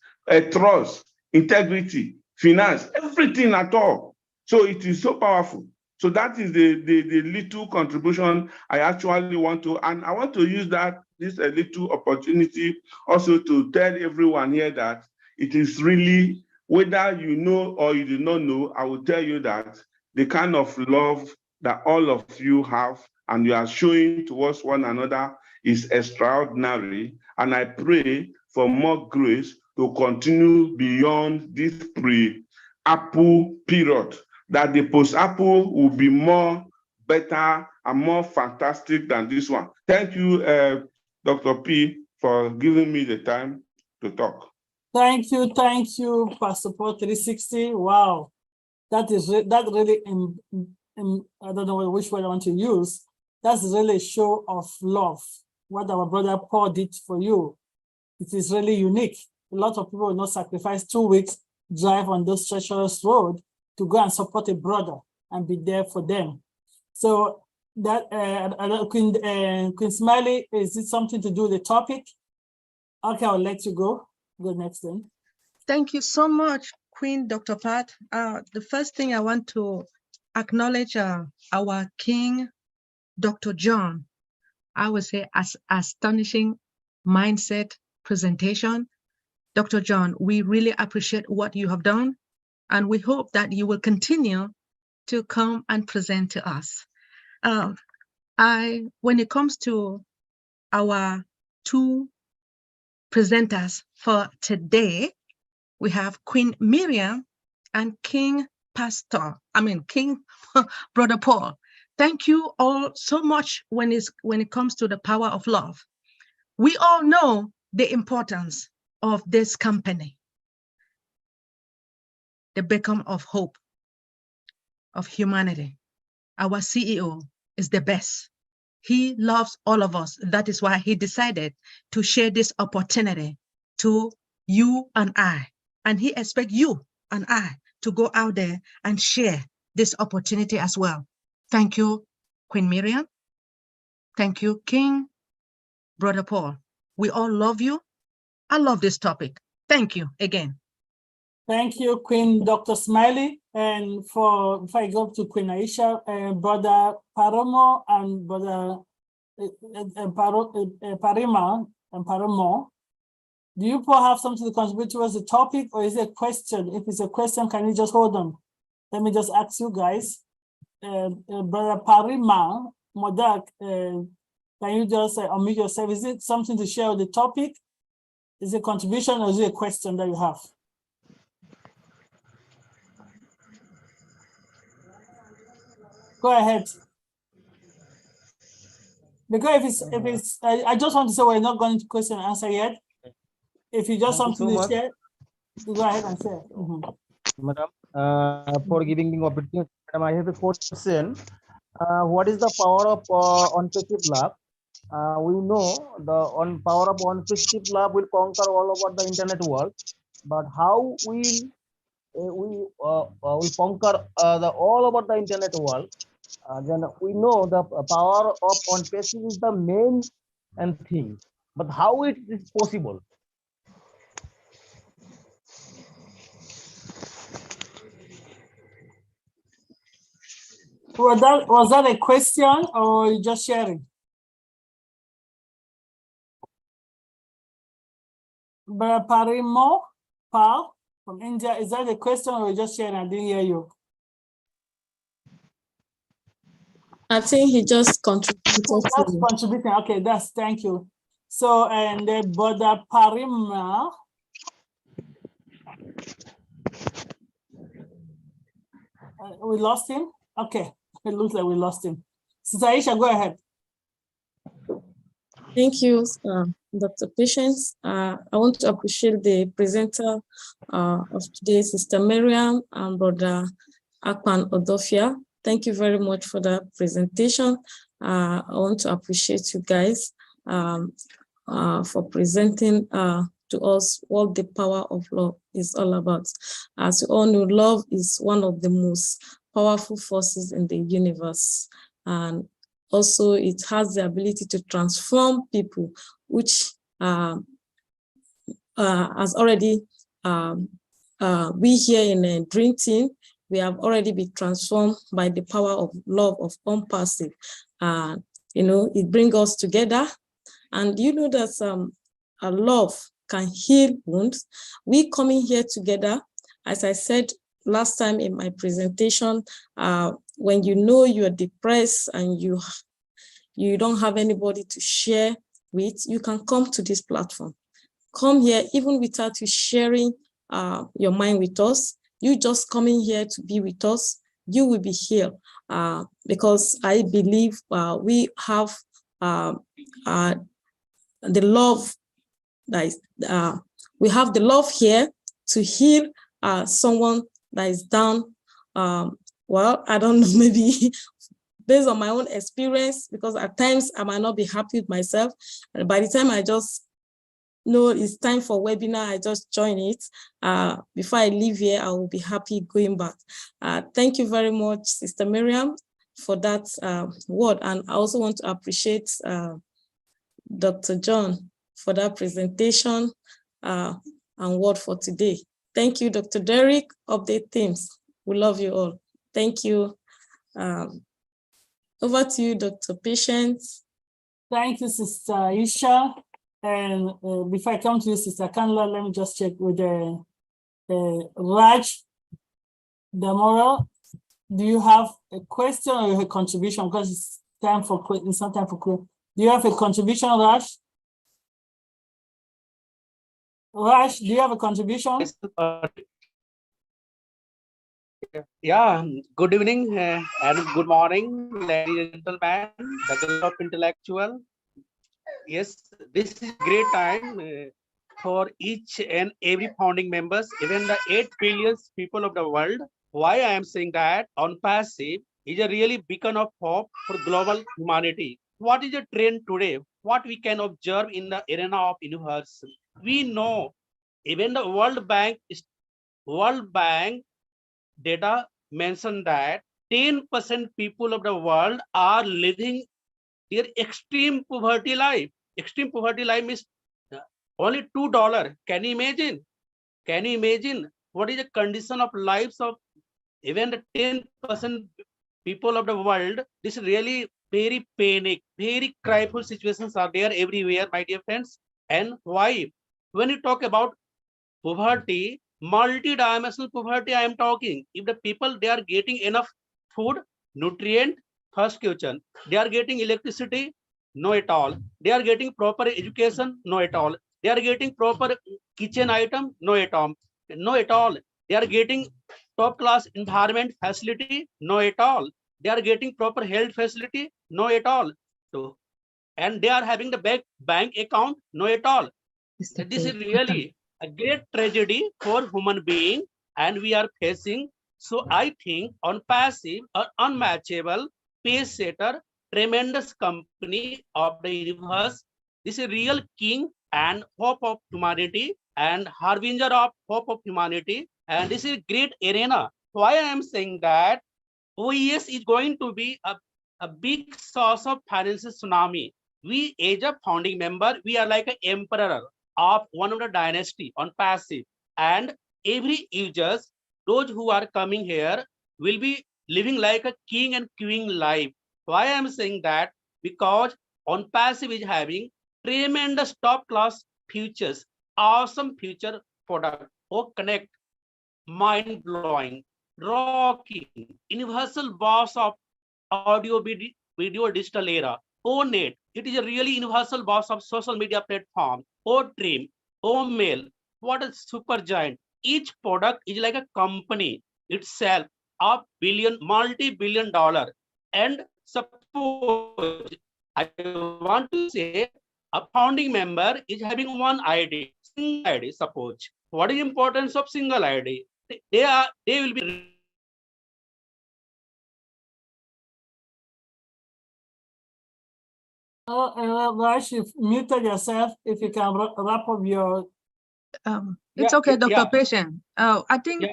trust, integrity, finance, everything at all. So it is so powerful. So that is the little contribution I actually want to, and I want to use this little opportunity also to tell everyone here that it is really, whether you know or you do not know, I will tell you that the kind of love that all of you have and you are showing towards one another is extraordinary. And I pray for more grace to continue beyond this pre-Apple period, that the post-Apple will be more better and more fantastic than this one. Thank you, Dr. P, for giving me the time to talk. Thank you, Pastor Paul 360. Wow, that really, I don't know which word I want to use. That's really a show of love. What our brother Paul did for you, it is really unique. A lot of people will not sacrifice 2 weeks drive on those treacherous road to go and support a brother and be there for them. So that Queen Smiley, is it something to do with the topic? Okay, I'll let you go. Go next then. Thank you so much, Queen Dr. Pat. The first thing I want to acknowledge our King, Dr. John. I would say astonishing mindset presentation. Dr. John, we really appreciate what you have done, and we hope that you will continue to come and present to us. When it comes to our two presenters for today, we have Queen Miriam and King Brother Paul. Thank you all so much when it comes to the power of love. We all know the importance of this company, the beacon of hope of humanity. Our CEO is the best. He loves all of us. That is why he decided to share this opportunity to you and I. And he expects you and I to go out there and share this opportunity as well. Thank you, Queen Miriam. Thank you, King Brother Paul. We all love you. I love this topic. Thank you again. Thank you, Queen Dr. Smiley. And if I go to Queen Aisha, Brother Paromo and Brother Parima and Paromo, do you have something to contribute towards the topic, or is it a question? If it's a question, can you just hold on? Let me just ask you guys. Brother Parima, Modak, can you just unmute yourself? Is it something to share with the topic? Is it a contribution, or is it a question that you have? Go ahead. Because if it's I just want to say we're not going to question and answer yet. If you just want to share, you go ahead and share. Madam, for giving me opportunity, Madam, I have a question. What is the power of ONPASSIVE love? We know the power of ONPASSIVE love will conquer all over the internet world, but how will we conquer all over the internet world? Then we know the power of ONPASSIVE is the main thing, but how it is possible? Was that a question, or you just sharing? But Parimo Pal from India, is that a question, or you just sharing? I didn't hear you. I think he just contributed. That's contributing. Okay, thank you. So, and Brother Parima. We lost him. Okay, it looks like we lost him. Sister Aisha, go ahead. Thank you, Dr. Patience. I want to appreciate the presenter of today, Sister Miriam and Brother Akpan Odofia. Thank you very much for that presentation. I want to appreciate you guys for presenting to us what the power of love is all about. As you all know, love is one of the most powerful forces in the universe. And also it has the ability to transform people, which has already, we here in a dream team, we have already been transformed by the power of love of ONPASSIVE. You know, it brings us together. And you know that a love can heal wounds. We coming here together, as I said last time in my presentation, when you know you're depressed and you don't have anybody to share with, you can come to this platform. Come here, even without you sharing your mind with us. You just coming here to be with us, you will be healed, because I believe we have the love that is, we have the love here to heal someone that is down. Well, I don't know, maybe based on my own experience, because at times I might not be happy with myself. And by the time I just know it's time for webinar, I just join it. Before I leave here, I will be happy going back. Thank you very much, Sister Miriam, for that word. And I also want to appreciate Dr. John for that presentation and word for today. Thank you, Dr. Derek. Update teams. We love you all. Thank you. Over to you, Dr. Patience. Thank you, Sister Isha. And before I come to you, Sister Kanla, let me just check with Raj Damora. Do you have a question or a contribution? Because it's time for it's not time for question. Do you have a contribution, Raj? Raj, do you have a contribution? Yeah, good evening and good morning, ladies and gentlemen, the girl of intellectual. Yes, this is a great time for each and every founding members, even the 8 billion people of the world. Why I am saying that ONPASSIVE is a really beacon of hope for global humanity. What is the trend today? What we can observe in the arena of universe? We know even the World Bank data mention that 10% people of the world are living their extreme poverty life. Extreme poverty life is only $2. Can you imagine? Can you imagine what is the condition of lives of even the 10% people of the world? This is really very panic, very cryful situations are there everywhere, my dear friends. And why? When you talk about poverty, multi-dimensional poverty I am talking. If the people, they are getting enough food, nutrient, first question. They are getting electricity, no at all. They are getting proper education, no at all. They are getting proper kitchen item, no at all. No at all. They are getting top class environment facility, no at all. They are getting proper health facility, no at all. So, and they are having the bank account, no at all. This is really a great tragedy for human being, and we are facing. So I think ONPASSIVE, or unmatchable pace setter, tremendous company of the universe. This is a real king and hope of humanity and harbinger of hope of humanity. And this is a great arena. Why I am saying that OES is going to be a big source of financial tsunami. We, as a founding member, we are like an emperor of one of the dynasty ONPASSIVE, and every users, those who are coming here, will be living like a king and queen life. Why I am saying that? Because ONPASSIVE is having tremendous top class futures, awesome future product. Oh, connect, mind blowing, rocking, universal boss of audio video digital era. ONET, it is a really universal boss of social media platform. ODream, OMail, what a super giant. Each product is like a company itself, a multi-billion dollar. And suppose I want to say a founding member is having one ID, single ID, suppose. What is the importance of single ID? They will be Raj, you've muted yourself. If you can wrap up your... It's okay, Dr. Patient. I think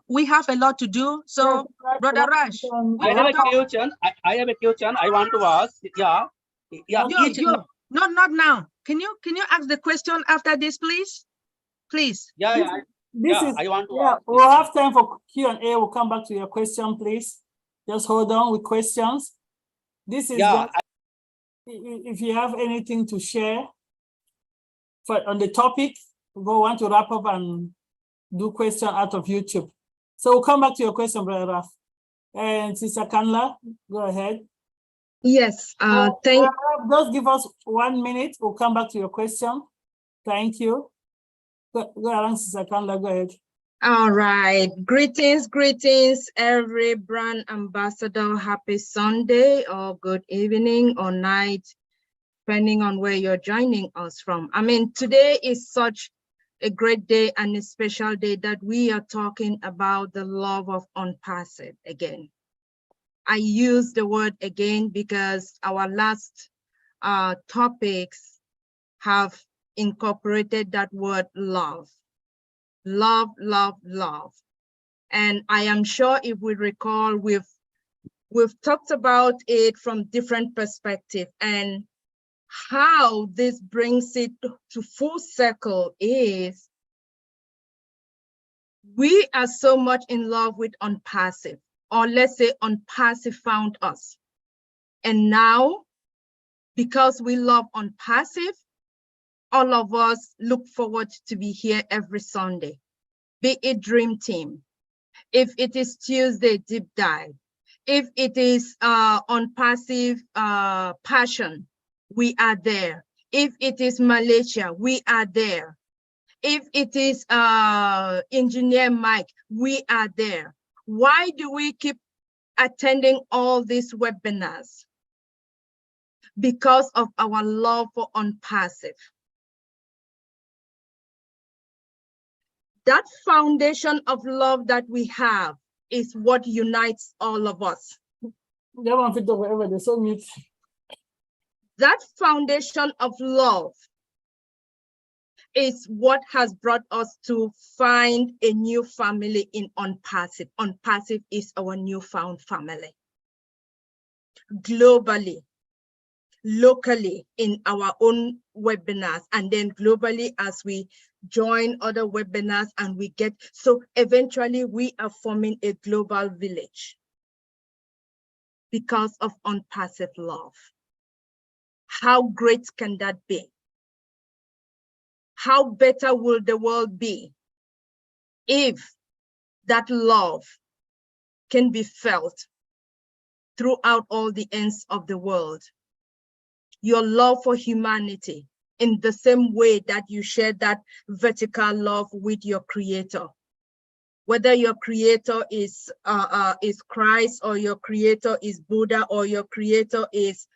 we have a lot to do. So, Brother Raj, I have a question. I have a question. I want to ask. Yeah. No, not now. Can you ask the question after this, please? Please. I want to ask. We'll have time for Q&A. We'll come back to your question, please. Just hold on with questions. This is if you have anything to share on the topic, we'll want to wrap up and do question out of YouTube. So we'll come back to your question, Brother Raf. And Sister Kanla, go ahead. Yes, just give us 1 minute. We'll come back to your question. Thank you. Go ahead, Sister Kanla, go ahead. All right. Greetings, greetings, every brand ambassador. Happy Sunday or good evening or night, depending on where you're joining us from. I mean, today is such a great day and a special day that we are talking about the love of ONPASSIVE again. I use the word again because our last topics have incorporated that word love. Love, love, love. And I am sure if we recall, we've talked about it from different perspectives, and how this brings it to full circle is we are so much in love with ONPASSIVE, or let's say ONPASSIVE found us. And now, because we love ONPASSIVE, all of us look forward to be here every Sunday, be it Dream Team. If it is Tuesday Deep Dive, if it is ONPASSIVE Passion, we are there. If it is Malaysia, we are there. If it is Engineer Mike, we are there. Why do we keep attending all these webinars? Because of our love for ONPASSIVE. That foundation of love that we have is what unites all of us. That foundation of love is what has brought us to find a new family in ONPASSIVE. ONPASSIVE is our newfound family. Globally, locally in our own webinars, and then globally as we join other webinars and we get, so eventually we are forming a global village because of ONPASSIVE love. How great can that be? How better will the world be if that love can be felt throughout all the ends of the world? Your love for humanity, in the same way that you share that vertical love with your creator. Whether your creator is Christ, or your creator is Buddha, or your creator is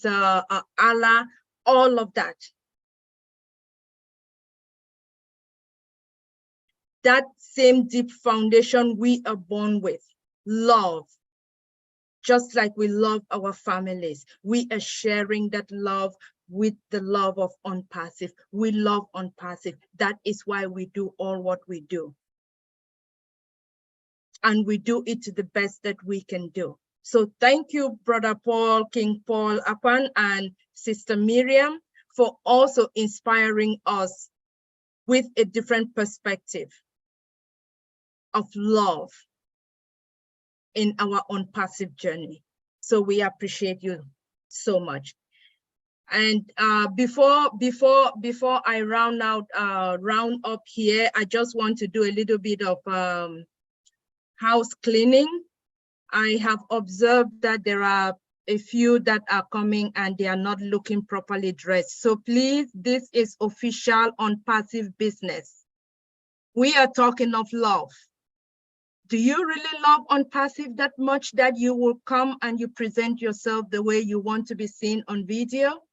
Allah, all of that. That same deep foundation we are born with, love. Just like we love our families, we are sharing that love with the love of ONPASSIVE. We love ONPASSIVE. That is why we do all what we do. And we do it to the best that we can do. So thank you, Brother Paul, King Paul Akpan, and Sister Miriam, for also inspiring us with a different perspective of love in our ONPASSIVE journey. So we appreciate you so much. And before I round up here, I just want to do a little bit of house cleaning. I have observed that there are a few that are coming and they are not looking properly dressed. So please, this is official ONPASSIVE business. We are talking of love. Do you really love ONPASSIVE that much that you will come and you present yourself the way you want to be seen on video?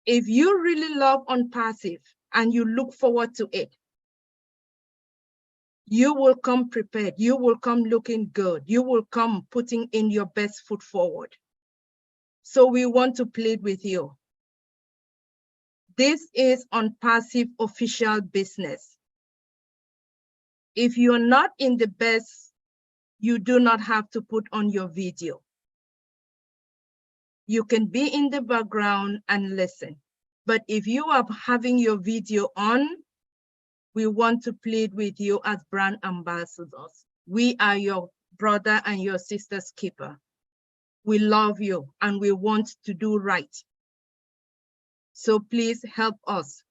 If you really love ONPASSIVE and you look forward to it, you will come prepared. You will come looking good. You will come putting in your best foot forward. So we want to plead with you. This is ONPASSIVE official business. If you're not in the best, you do not have to put on your video. You can be in the background and listen. But if you are having your video on, we want to plead with you as brand ambassadors. We are your brother and your sister's keeper. We love you and we want to do right. So please help us.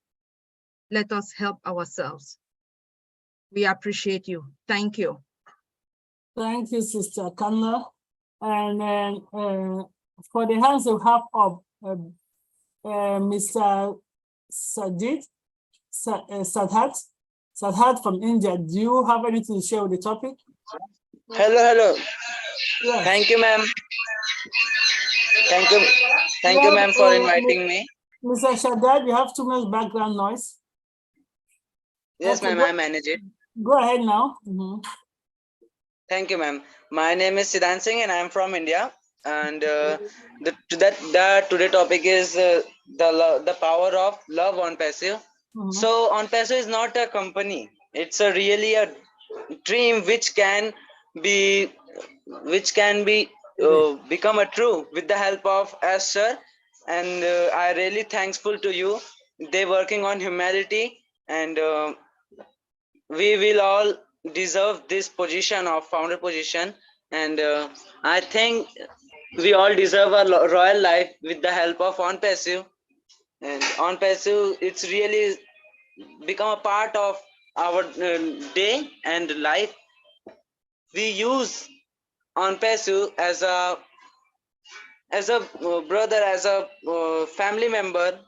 Let us help ourselves. We appreciate you. Thank you. Thank you, Sister Kanna. And then for the hands we have up, Mr. Sajid Sadhat from India. Do you have anything to share with the topic? Hello. Yes. Thank you, ma'am. Thank you, ma'am, for inviting me. Mr. Shaddad, you have too much background noise. Yes, ma'am, I manage it. Go ahead now. Thank you, ma'am. My name is Siddhan Singh and I am from India. And the today topic is the power of love ONPASSIVE. So ONPASSIVE is not a company. It's really a dream which can be become a true with the help of us, sir. And I really thankful to you. They working on humanity, and we will all deserve this position of founder position. And I think we all deserve a royal life with the help of ONPASSIVE. And ONPASSIVE, it's really become a part of our day and life. We use ONPASSIVE as a brother, as a family member,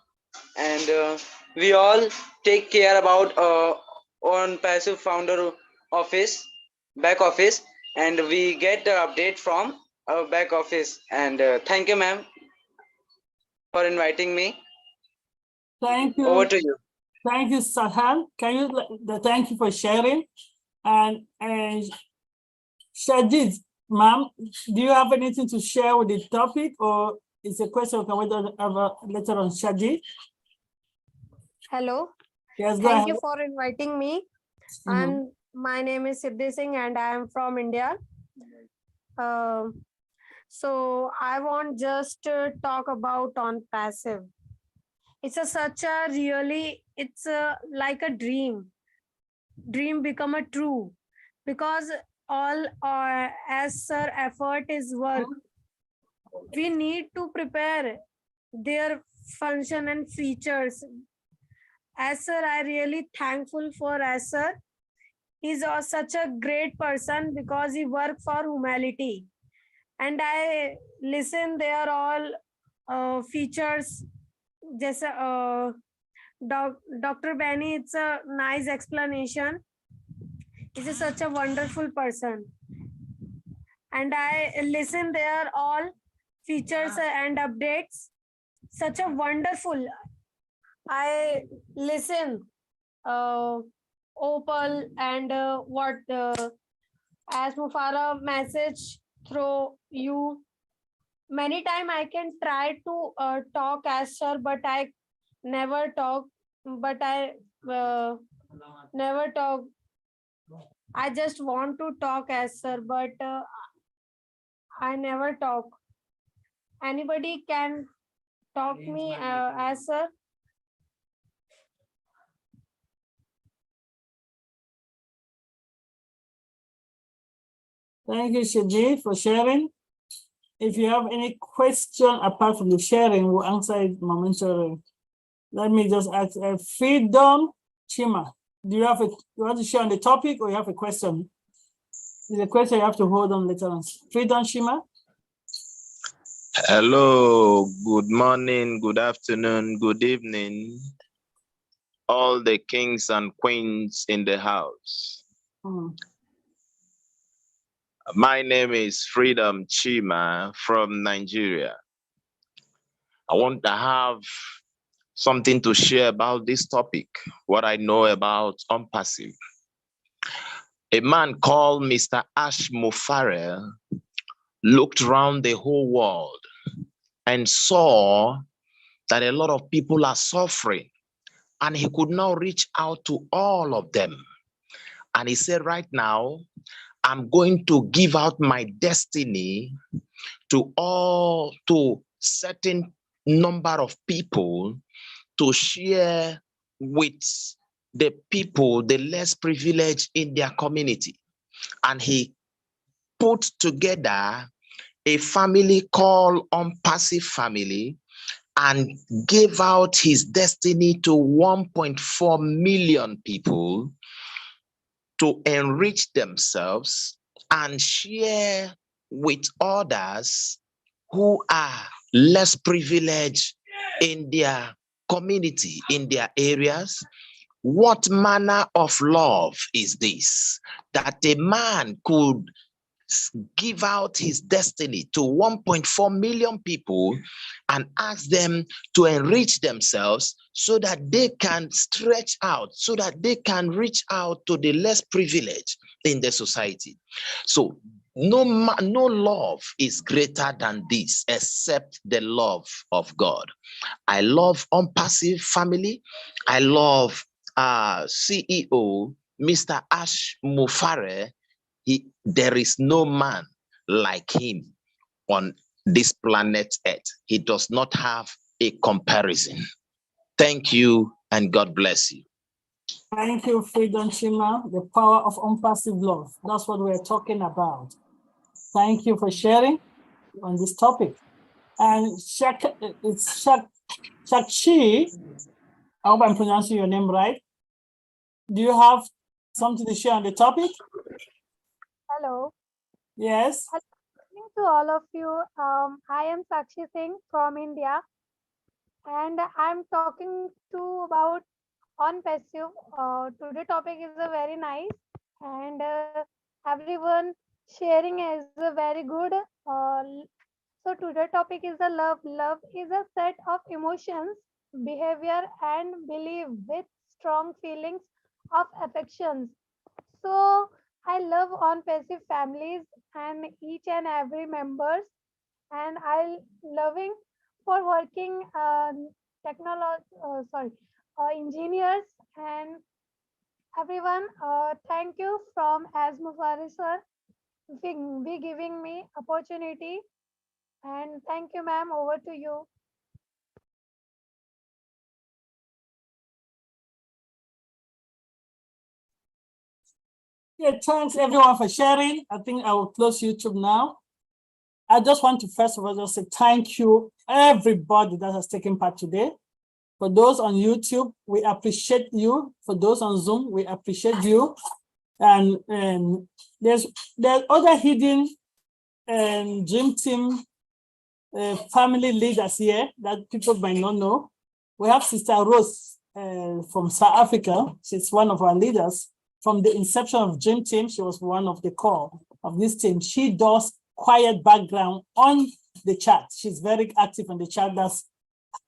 and we all take care about ONPASSIVE founder office, back office, and we get the update from our back office. And thank you, ma'am, for inviting me. Thank you. Over to you. Thank you, Sadhan. Thank you for sharing. And Shajid, ma'am, do you have anything to share with the topic, or is a question can we have later on? Shajid? Hello. Yes, go Thank ahead. you for inviting me. My name is Siddhi Singh and I am from India. So I want just to talk about ONPASSIVE. It's like a dream become a true, because all as sir effort is work. We need to prepare their function and features. As sir, I really thankful for as sir. He's such a great person because he worked for humanity. And I listen their all features. Just Dr. Benny, it's a nice explanation. He's such a wonderful person. And I listen their all features and updates. Such a wonderful. I listen Opal and as Mufara message through you. Many times I can try to talk as sir, but I never talk. Never talk. I just want to talk as sir, but I never talk. Anybody can talk me as sir? Thank you, Shajid, for sharing. If you have any question apart from the sharing, we'll answer it momentarily. Let me just ask Freedom Chima. Do you want to share on the topic, or you have a question? It's a question you have to hold on later on. Freedom Chima. Hello, good morning, good afternoon, good evening, all the kings and queens in the house. My name is Freedom Chima from Nigeria. I want to have something to share about this topic, what I know about ONPASSIVE. A man called Mr. Ash Mufarel looked around the whole world and saw that a lot of people are suffering, and he could not reach out to all of them. And he said, right now, I'm going to give out my destiny to certain number of people to share with the people, the less privileged in their community. And he put together a family called ONPASSIVE family and gave out his destiny to 1.4 million people to enrich themselves and share with others who are less privileged in their community, in their areas, What manner of love is this, that a man could give out his destiny to 1.4 million people and ask them to enrich themselves so that they can stretch out, so that they can reach out to the less privileged in the society. So no love is greater than this except the love of God. I love ONPASSIVE family. I love CEO Mr. Ash Mufare. There is no man like him on this planet Earth. He does not have a comparison. Thank you and God bless you. Thank you, Freedom Chima, the power of unpassive love. That's what we're talking about. Thank you for sharing on this topic. And Shakchi, I hope I'm pronouncing your name right. Do you have something to share on the topic? Hello. Yes. Hello to all of you. I am Sakshi Singh from India, and I'm talking to about on passive. Today topic is a very nice, and everyone sharing is a very good. So today topic is the love. Love is a set of emotions, behavior, and belief with strong feelings of affections. So I love on passive families and each and every members, and I loving for working engineers and everyone. Thank you from as Mufari sir, be giving me opportunity, and thank you, ma'am. Over to you. Yeah, thanks everyone for sharing. I think I will close YouTube now. I just want to first of all just say thank you everybody that has taken part today. For those on YouTube, we appreciate you. For those on Zoom, we appreciate you. And there's other hidden Dream Team family leaders here that people might not know. We have Sister Rose from South Africa. She's one of our leaders. From the inception of Dream Team, she was one of the core of this team. She does quiet background on the chat. She's very active on the chat.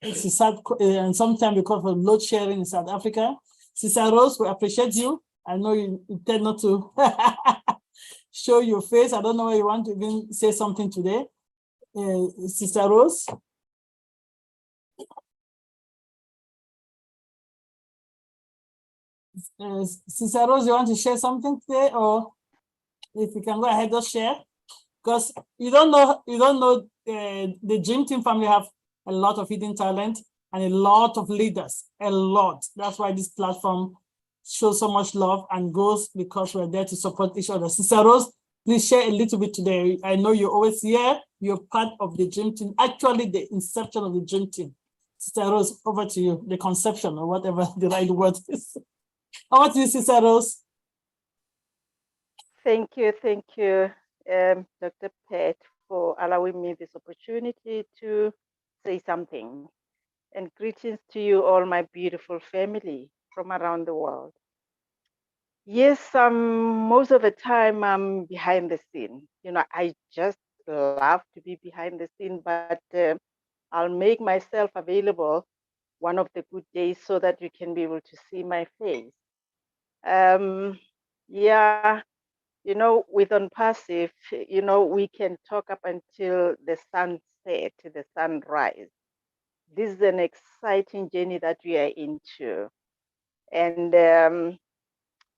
And sometimes because of load sharing in South Africa. Sister Rose, we appreciate you. I know you tend not to show your face. I don't know why you want to even say something today. Sister Rose. Sister Rose, you want to share something today, or if you can go ahead, just share, because you don't know the Dream Team family have a lot of hidden talent and a lot of leaders, a lot. That's why this platform shows so much love and goes because we're there to support each other. Sister Rose, please share a little bit today. I know you're always here. You're part of the Dream Team, actually the inception of the Dream Team. Sister Rose, over to you, the conception or whatever the right word is. Over to you, Sister Rose. Thank you, Dr. Pett, for allowing me this opportunity to say something. And greetings to you all, my beautiful family from around the world. Yes, most of the time I'm behind the scene. You know, I just love to be behind the scene, but I'll make myself available one of the good days so that you can be able to see my face. Yeah, you know, with ONPASSIVE, you know, we can talk up until the sunset, the sunrise. This is an exciting journey that we are into. And,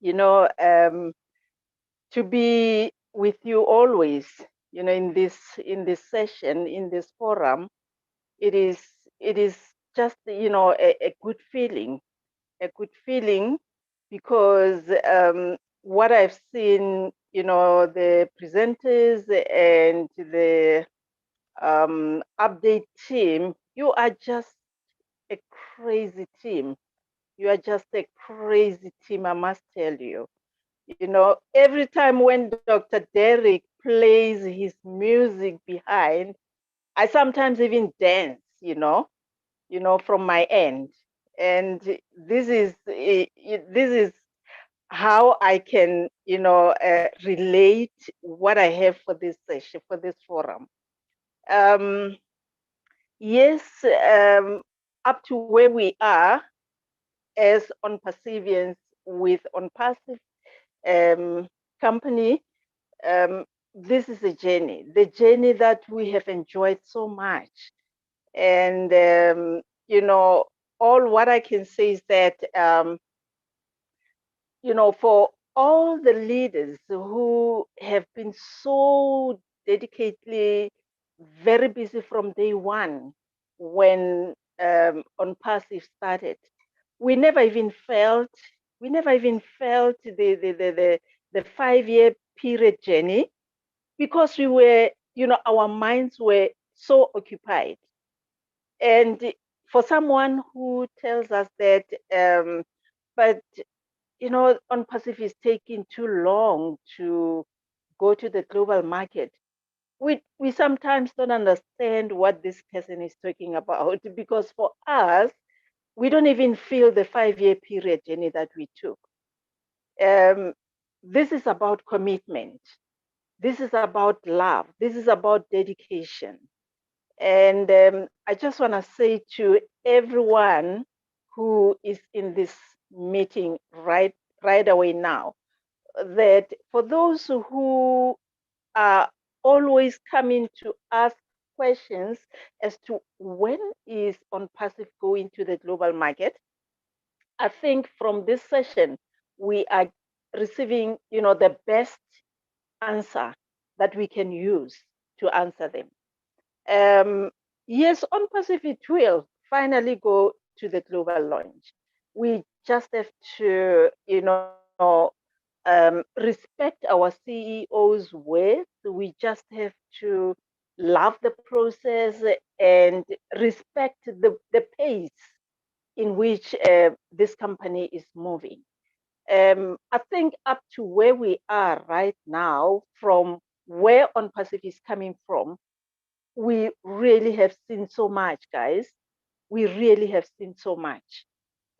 you know, to be with you always, you know, in this session, in this forum, it is just, you know, a good feeling, because what I've seen, you know, the presenters and the update team, you are just a crazy team. You are just a crazy team, I must tell you. You know, every time when Dr. Derek plays his music behind, I sometimes even dance, you know, from my end. And this is how I can, relate what I have for this session, for this forum. Yes, up to where we are as ONPassivians with ONPassive company, this is a journey, the journey that we have enjoyed so much. And, all what I can say is that, for all the leaders who have been so dedicatedly very busy from day one when ONPassive started, we never even felt the 5-year period journey, because we were, our minds were so occupied. And for someone who tells us that, but ONPassive is taking too long to go to the global market, we sometimes don't understand what this person is talking about, because for us, we don't even feel the 5-year period journey that we took. This is about commitment. This is about love. This is about dedication. And I just want to say to everyone who is in this meeting right away now, that for those who are always coming to ask questions as to when is ONPassive going to the global market, I think from this session, we are receiving, the best answer that we can use to answer them. Yes, ONPassive, it will finally go to the global launch. We just have to, respect our CEO's words. We just have to love the process and respect the pace in which this company is moving. I think up to where we are right now, from where ONPassive is coming from, we really have seen so much, guys. We really have seen so much.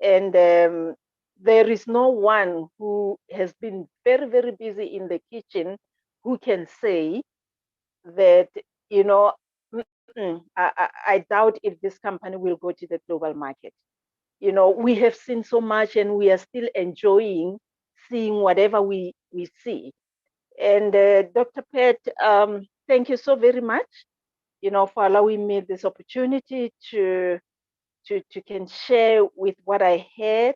And there is no one who has been very, very busy in the kitchen who can say that, I doubt if this company will go to the global market. We have seen so much, and we are still enjoying seeing whatever we see. And Dr. Pat, thank you so very much, for allowing me this opportunity to can share with what I had,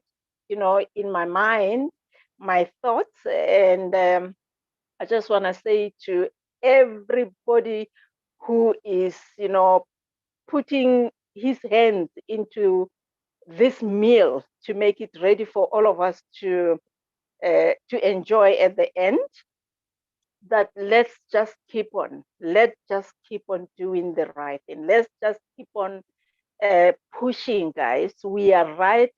in my mind, my thoughts. And I just want to say to everybody who is, putting his hands into this meal to make it ready for all of us to enjoy at the end, that let's just keep on doing the right thing. Let's just keep on pushing, guys. We are right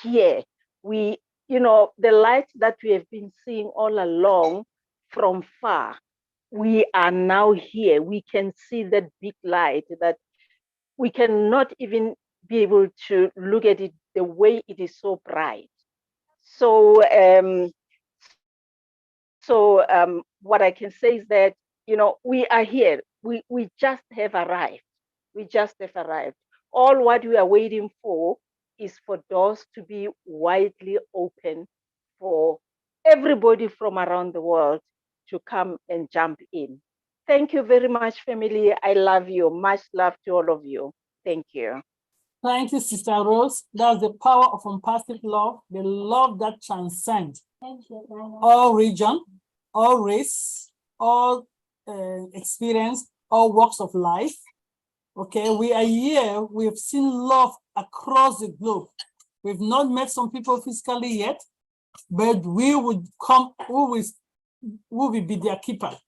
here. We, the light that we have been seeing all along from far, we are now here. We can see that big light that we cannot even be able to look at it the way it is so bright. So, what I can say is that, we are here. We just have arrived. We just have arrived. All what we are waiting for is for doors to be widely open for everybody from around the world to come and jump in. Thank you very much, family. I love you. Much love to all of you. Thank you. Thank you, Sister Rose. That's the power of ONPassive love, the love that transcends all region, all race, all experience, all walks of life. Okay, we are here. We've seen love across the globe. We've not met some people physically yet, but we would come, we will be their keeper.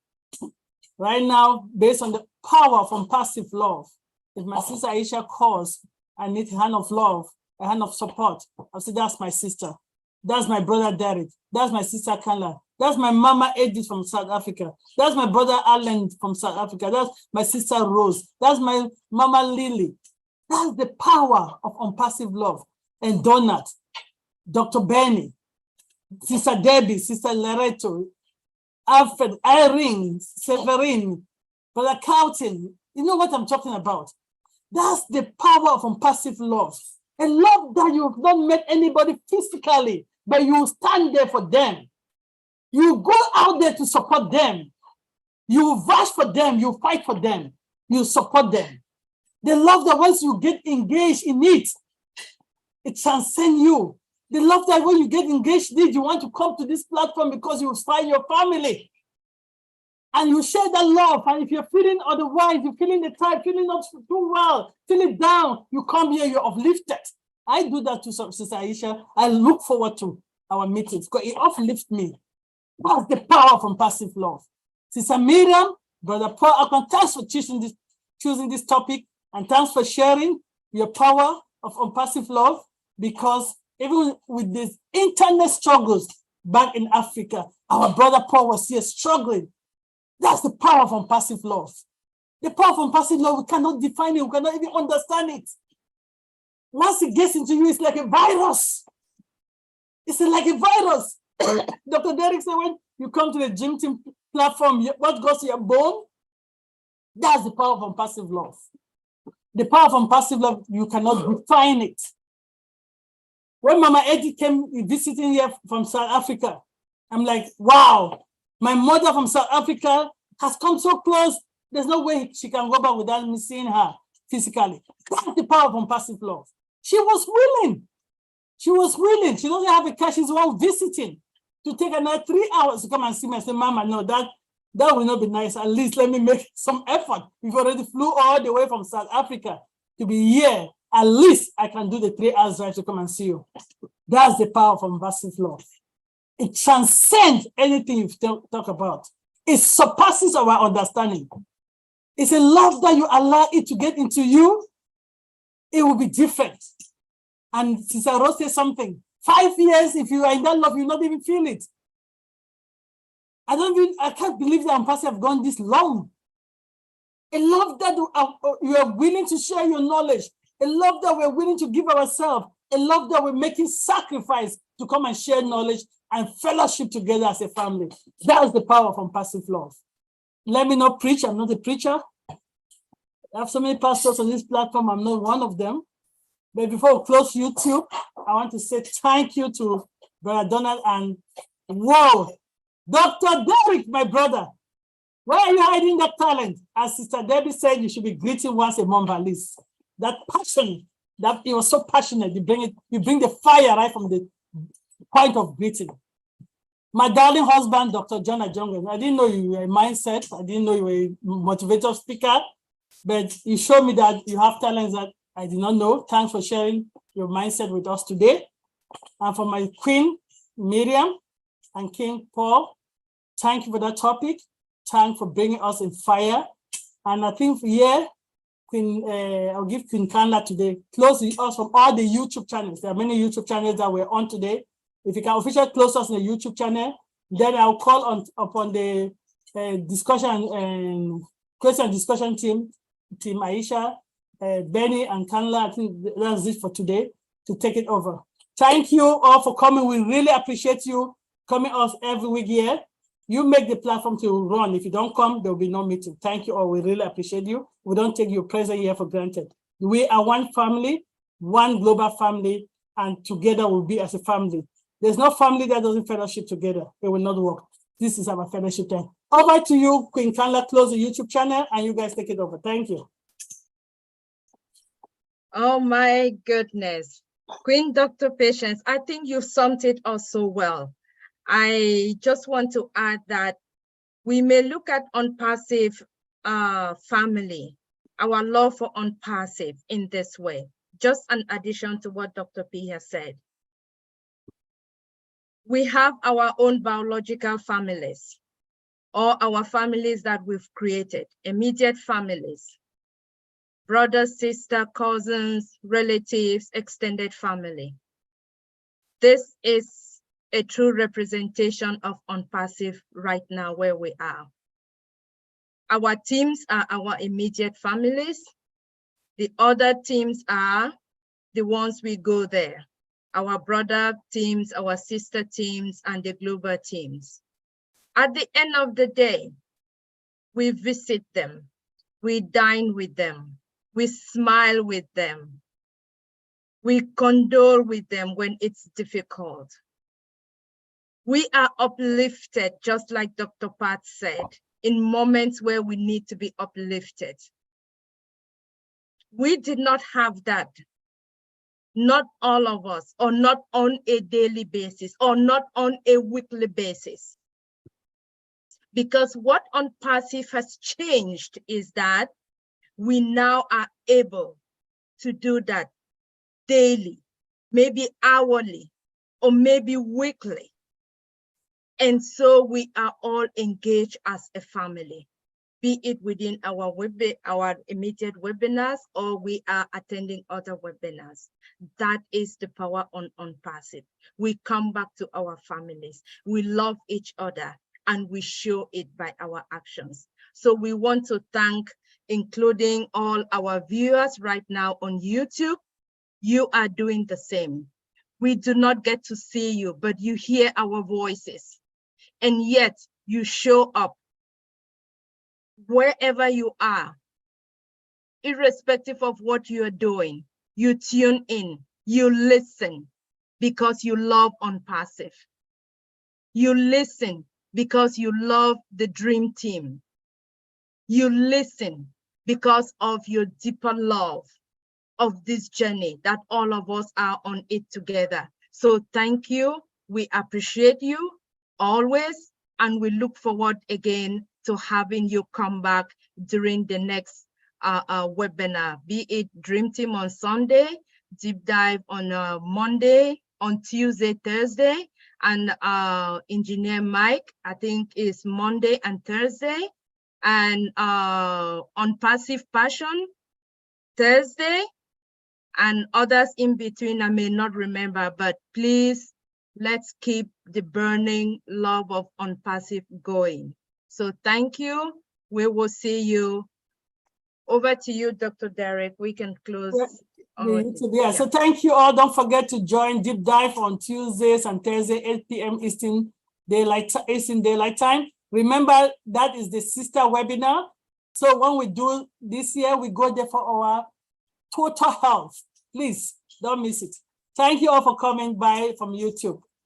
Right now, based on the power of ONPassive love, if my sister Aisha calls, I need a hand of love, a hand of support, I'll say, that's my sister. That's my brother Derek. That's my sister Kala. That's my mama Edith from South Africa. That's my brother Alan from South Africa. That's my sister Rose. That's my mama Lily. That's the power of ONPassive love. and Donald, Dr. Benny, Sister Debbie, Sister Loretto, Alfred, Irene, Severin, Brother Carlton. You know what I'm talking about. That's the power of unpassive love. A love that you've not met anybody physically, but you stand there for them. You go out there to support them. You vouch for them, you fight for them, you support them. The love that once you get engaged in it, it transcends you. The love that when you get engaged in it, you want to come to this platform because you find your family. And you share that love. And if you're feeling otherwise, you're feeling the time, feeling not too well, feeling down, you come here, you're uplifted. I do that to Sister Aisha. I look forward to our meetings because it uplifts me. That's the power of unpassive love. Sister Miriam, Brother Paul Akpan, thanks for choosing this topic, and thanks for sharing your power of unpassive love, because even with these internet struggles back in Africa, our brother Paul was here struggling. That's the power of unpassive love. The power of unpassive love, we cannot define it, we cannot even understand it. Once it gets into you, it's like a virus. It's like a virus. Dr. Derek said, when you come to the gym team platform, what goes to your bone? That's the power of unpassive love. The power of unpassive love, you cannot define it. When Mama Eddie came visiting here from South Africa, I'm like, wow, my mother from South Africa has come so close. There's no way she can go back without me seeing her physically. That's the power of unpassive love. She was willing. She was willing. She doesn't have a car. She's one visiting to take another 3 hours to come and see me. I said, Mama, no, that will not be nice. At least let me make some effort. We've already flew all the way from South Africa to be here. At least I can do the 3 hours drive to come and see you. That's the power of unpassive love. It transcends anything you talk about. It surpasses our understanding. It's a love that you allow it to get into you. It will be different. And Sister Rose said something. 5 years, if you are in that love, you not even feel it. I can't believe that unpassive have gone this long. A love that you are willing to share your knowledge. A love that we're willing to give ourselves. A love that we're making sacrifice to come and share knowledge and fellowship together as a family. That is the power of unpassive love. Let me not preach. I'm not a preacher. I have so many pastors on this platform. I'm not one of them. But before we close YouTube, I want to say thank you to Brother Donald and whoa, Dr. Derek, my brother. Why are you hiding that talent? As Sister Debbie said, you should be greeting once a month at least. That passion, that you were so passionate, you bring the fire right from the point of greeting. My darling husband, Dr. John Ajongo, I didn't know you were a mindset. I didn't know you were a motivator speaker, but you showed me that you have talents that I did not know. Thanks for sharing your mindset with us today. And for my queen, Miriam, and King Paul, thank you for that topic. Thanks for bringing us in fire. And I think here, I'll give Queen Kanla today, close us from all the YouTube channels. There are many YouTube channels that we're on today. If you can officially close us in the YouTube channel, then I'll call upon the discussion and question discussion team Aisha, Benny, and Kanla. I think that's it for today to take it over. Thank you all for coming. We really appreciate you coming us every week here. You make the platform to run. If you don't come, there will be no meeting. Thank you all. We really appreciate you. We don't take your presence here for granted. We are one family, one global family, and together we'll be as a family. There's no family that doesn't fellowship together. It will not work. This is our fellowship time. Over to you, Queen Kanla, close the YouTube channel, and you guys take it over. Thank you. Oh my goodness. Queen Dr. Patience, I think you summed it up so well. I just want to add that we may look at unpassive family, our love for unpassive in this way, just an addition to what Dr. P has said. We have our own biological families, or our families that we've created, immediate families, brothers, sister, cousins, relatives, extended family. This is a true representation of unpassive right now where we are. Our teams are our immediate families. The other teams are the ones we go there. our brother teams, our sister teams, and the global teams. At the end of the day, we visit them, we dine with them, we smile with them, we condole with them when it's difficult. We are uplifted, just like Dr. Pat said, in moments where we need to be uplifted. We did not have that. Not all of us, or not on a daily basis, or not on a weekly basis. Because what ONPASSIVE has changed is that we now are able to do that daily, maybe hourly, or maybe weekly. And so we are all engaged as a family, be it within our immediate webinars, or we are attending other webinars. That is the power on ONPASSIVE. We come back to our families. We love each other, and we show it by our actions. So we want to thank, including all our viewers right now on YouTube. You are doing the same. We do not get to see you, but you hear our voices, and yet you show up wherever you are, irrespective of what you are doing. You tune in, you listen because you love ONPASSIVE. You listen because you love the dream team. You listen because of your deeper love of this journey that all of us are on it together. So thank you. We appreciate you always, and we look forward again to having you come back during the next webinar, be it Dream Team on Sunday, Deep Dive on Monday, on Tuesday, Thursday, and Engineer Mike, I think is Monday and Thursday, and ONPASSIVE Passion, Thursday, and others in between I may not remember, but please, let's keep the burning love of ONPASSIVE going. So thank you. We will see you. Over to you, Dr. Derek. We can close. Yeah, so thank you all. Don't forget to join Deep Dive on Tuesdays and Thursdays, 8 p.m. Eastern Daylight Time. Remember, that is the sister webinar. So when we do this year, we go there for our total health. Please don't miss it. Thank you all for coming by from YouTube.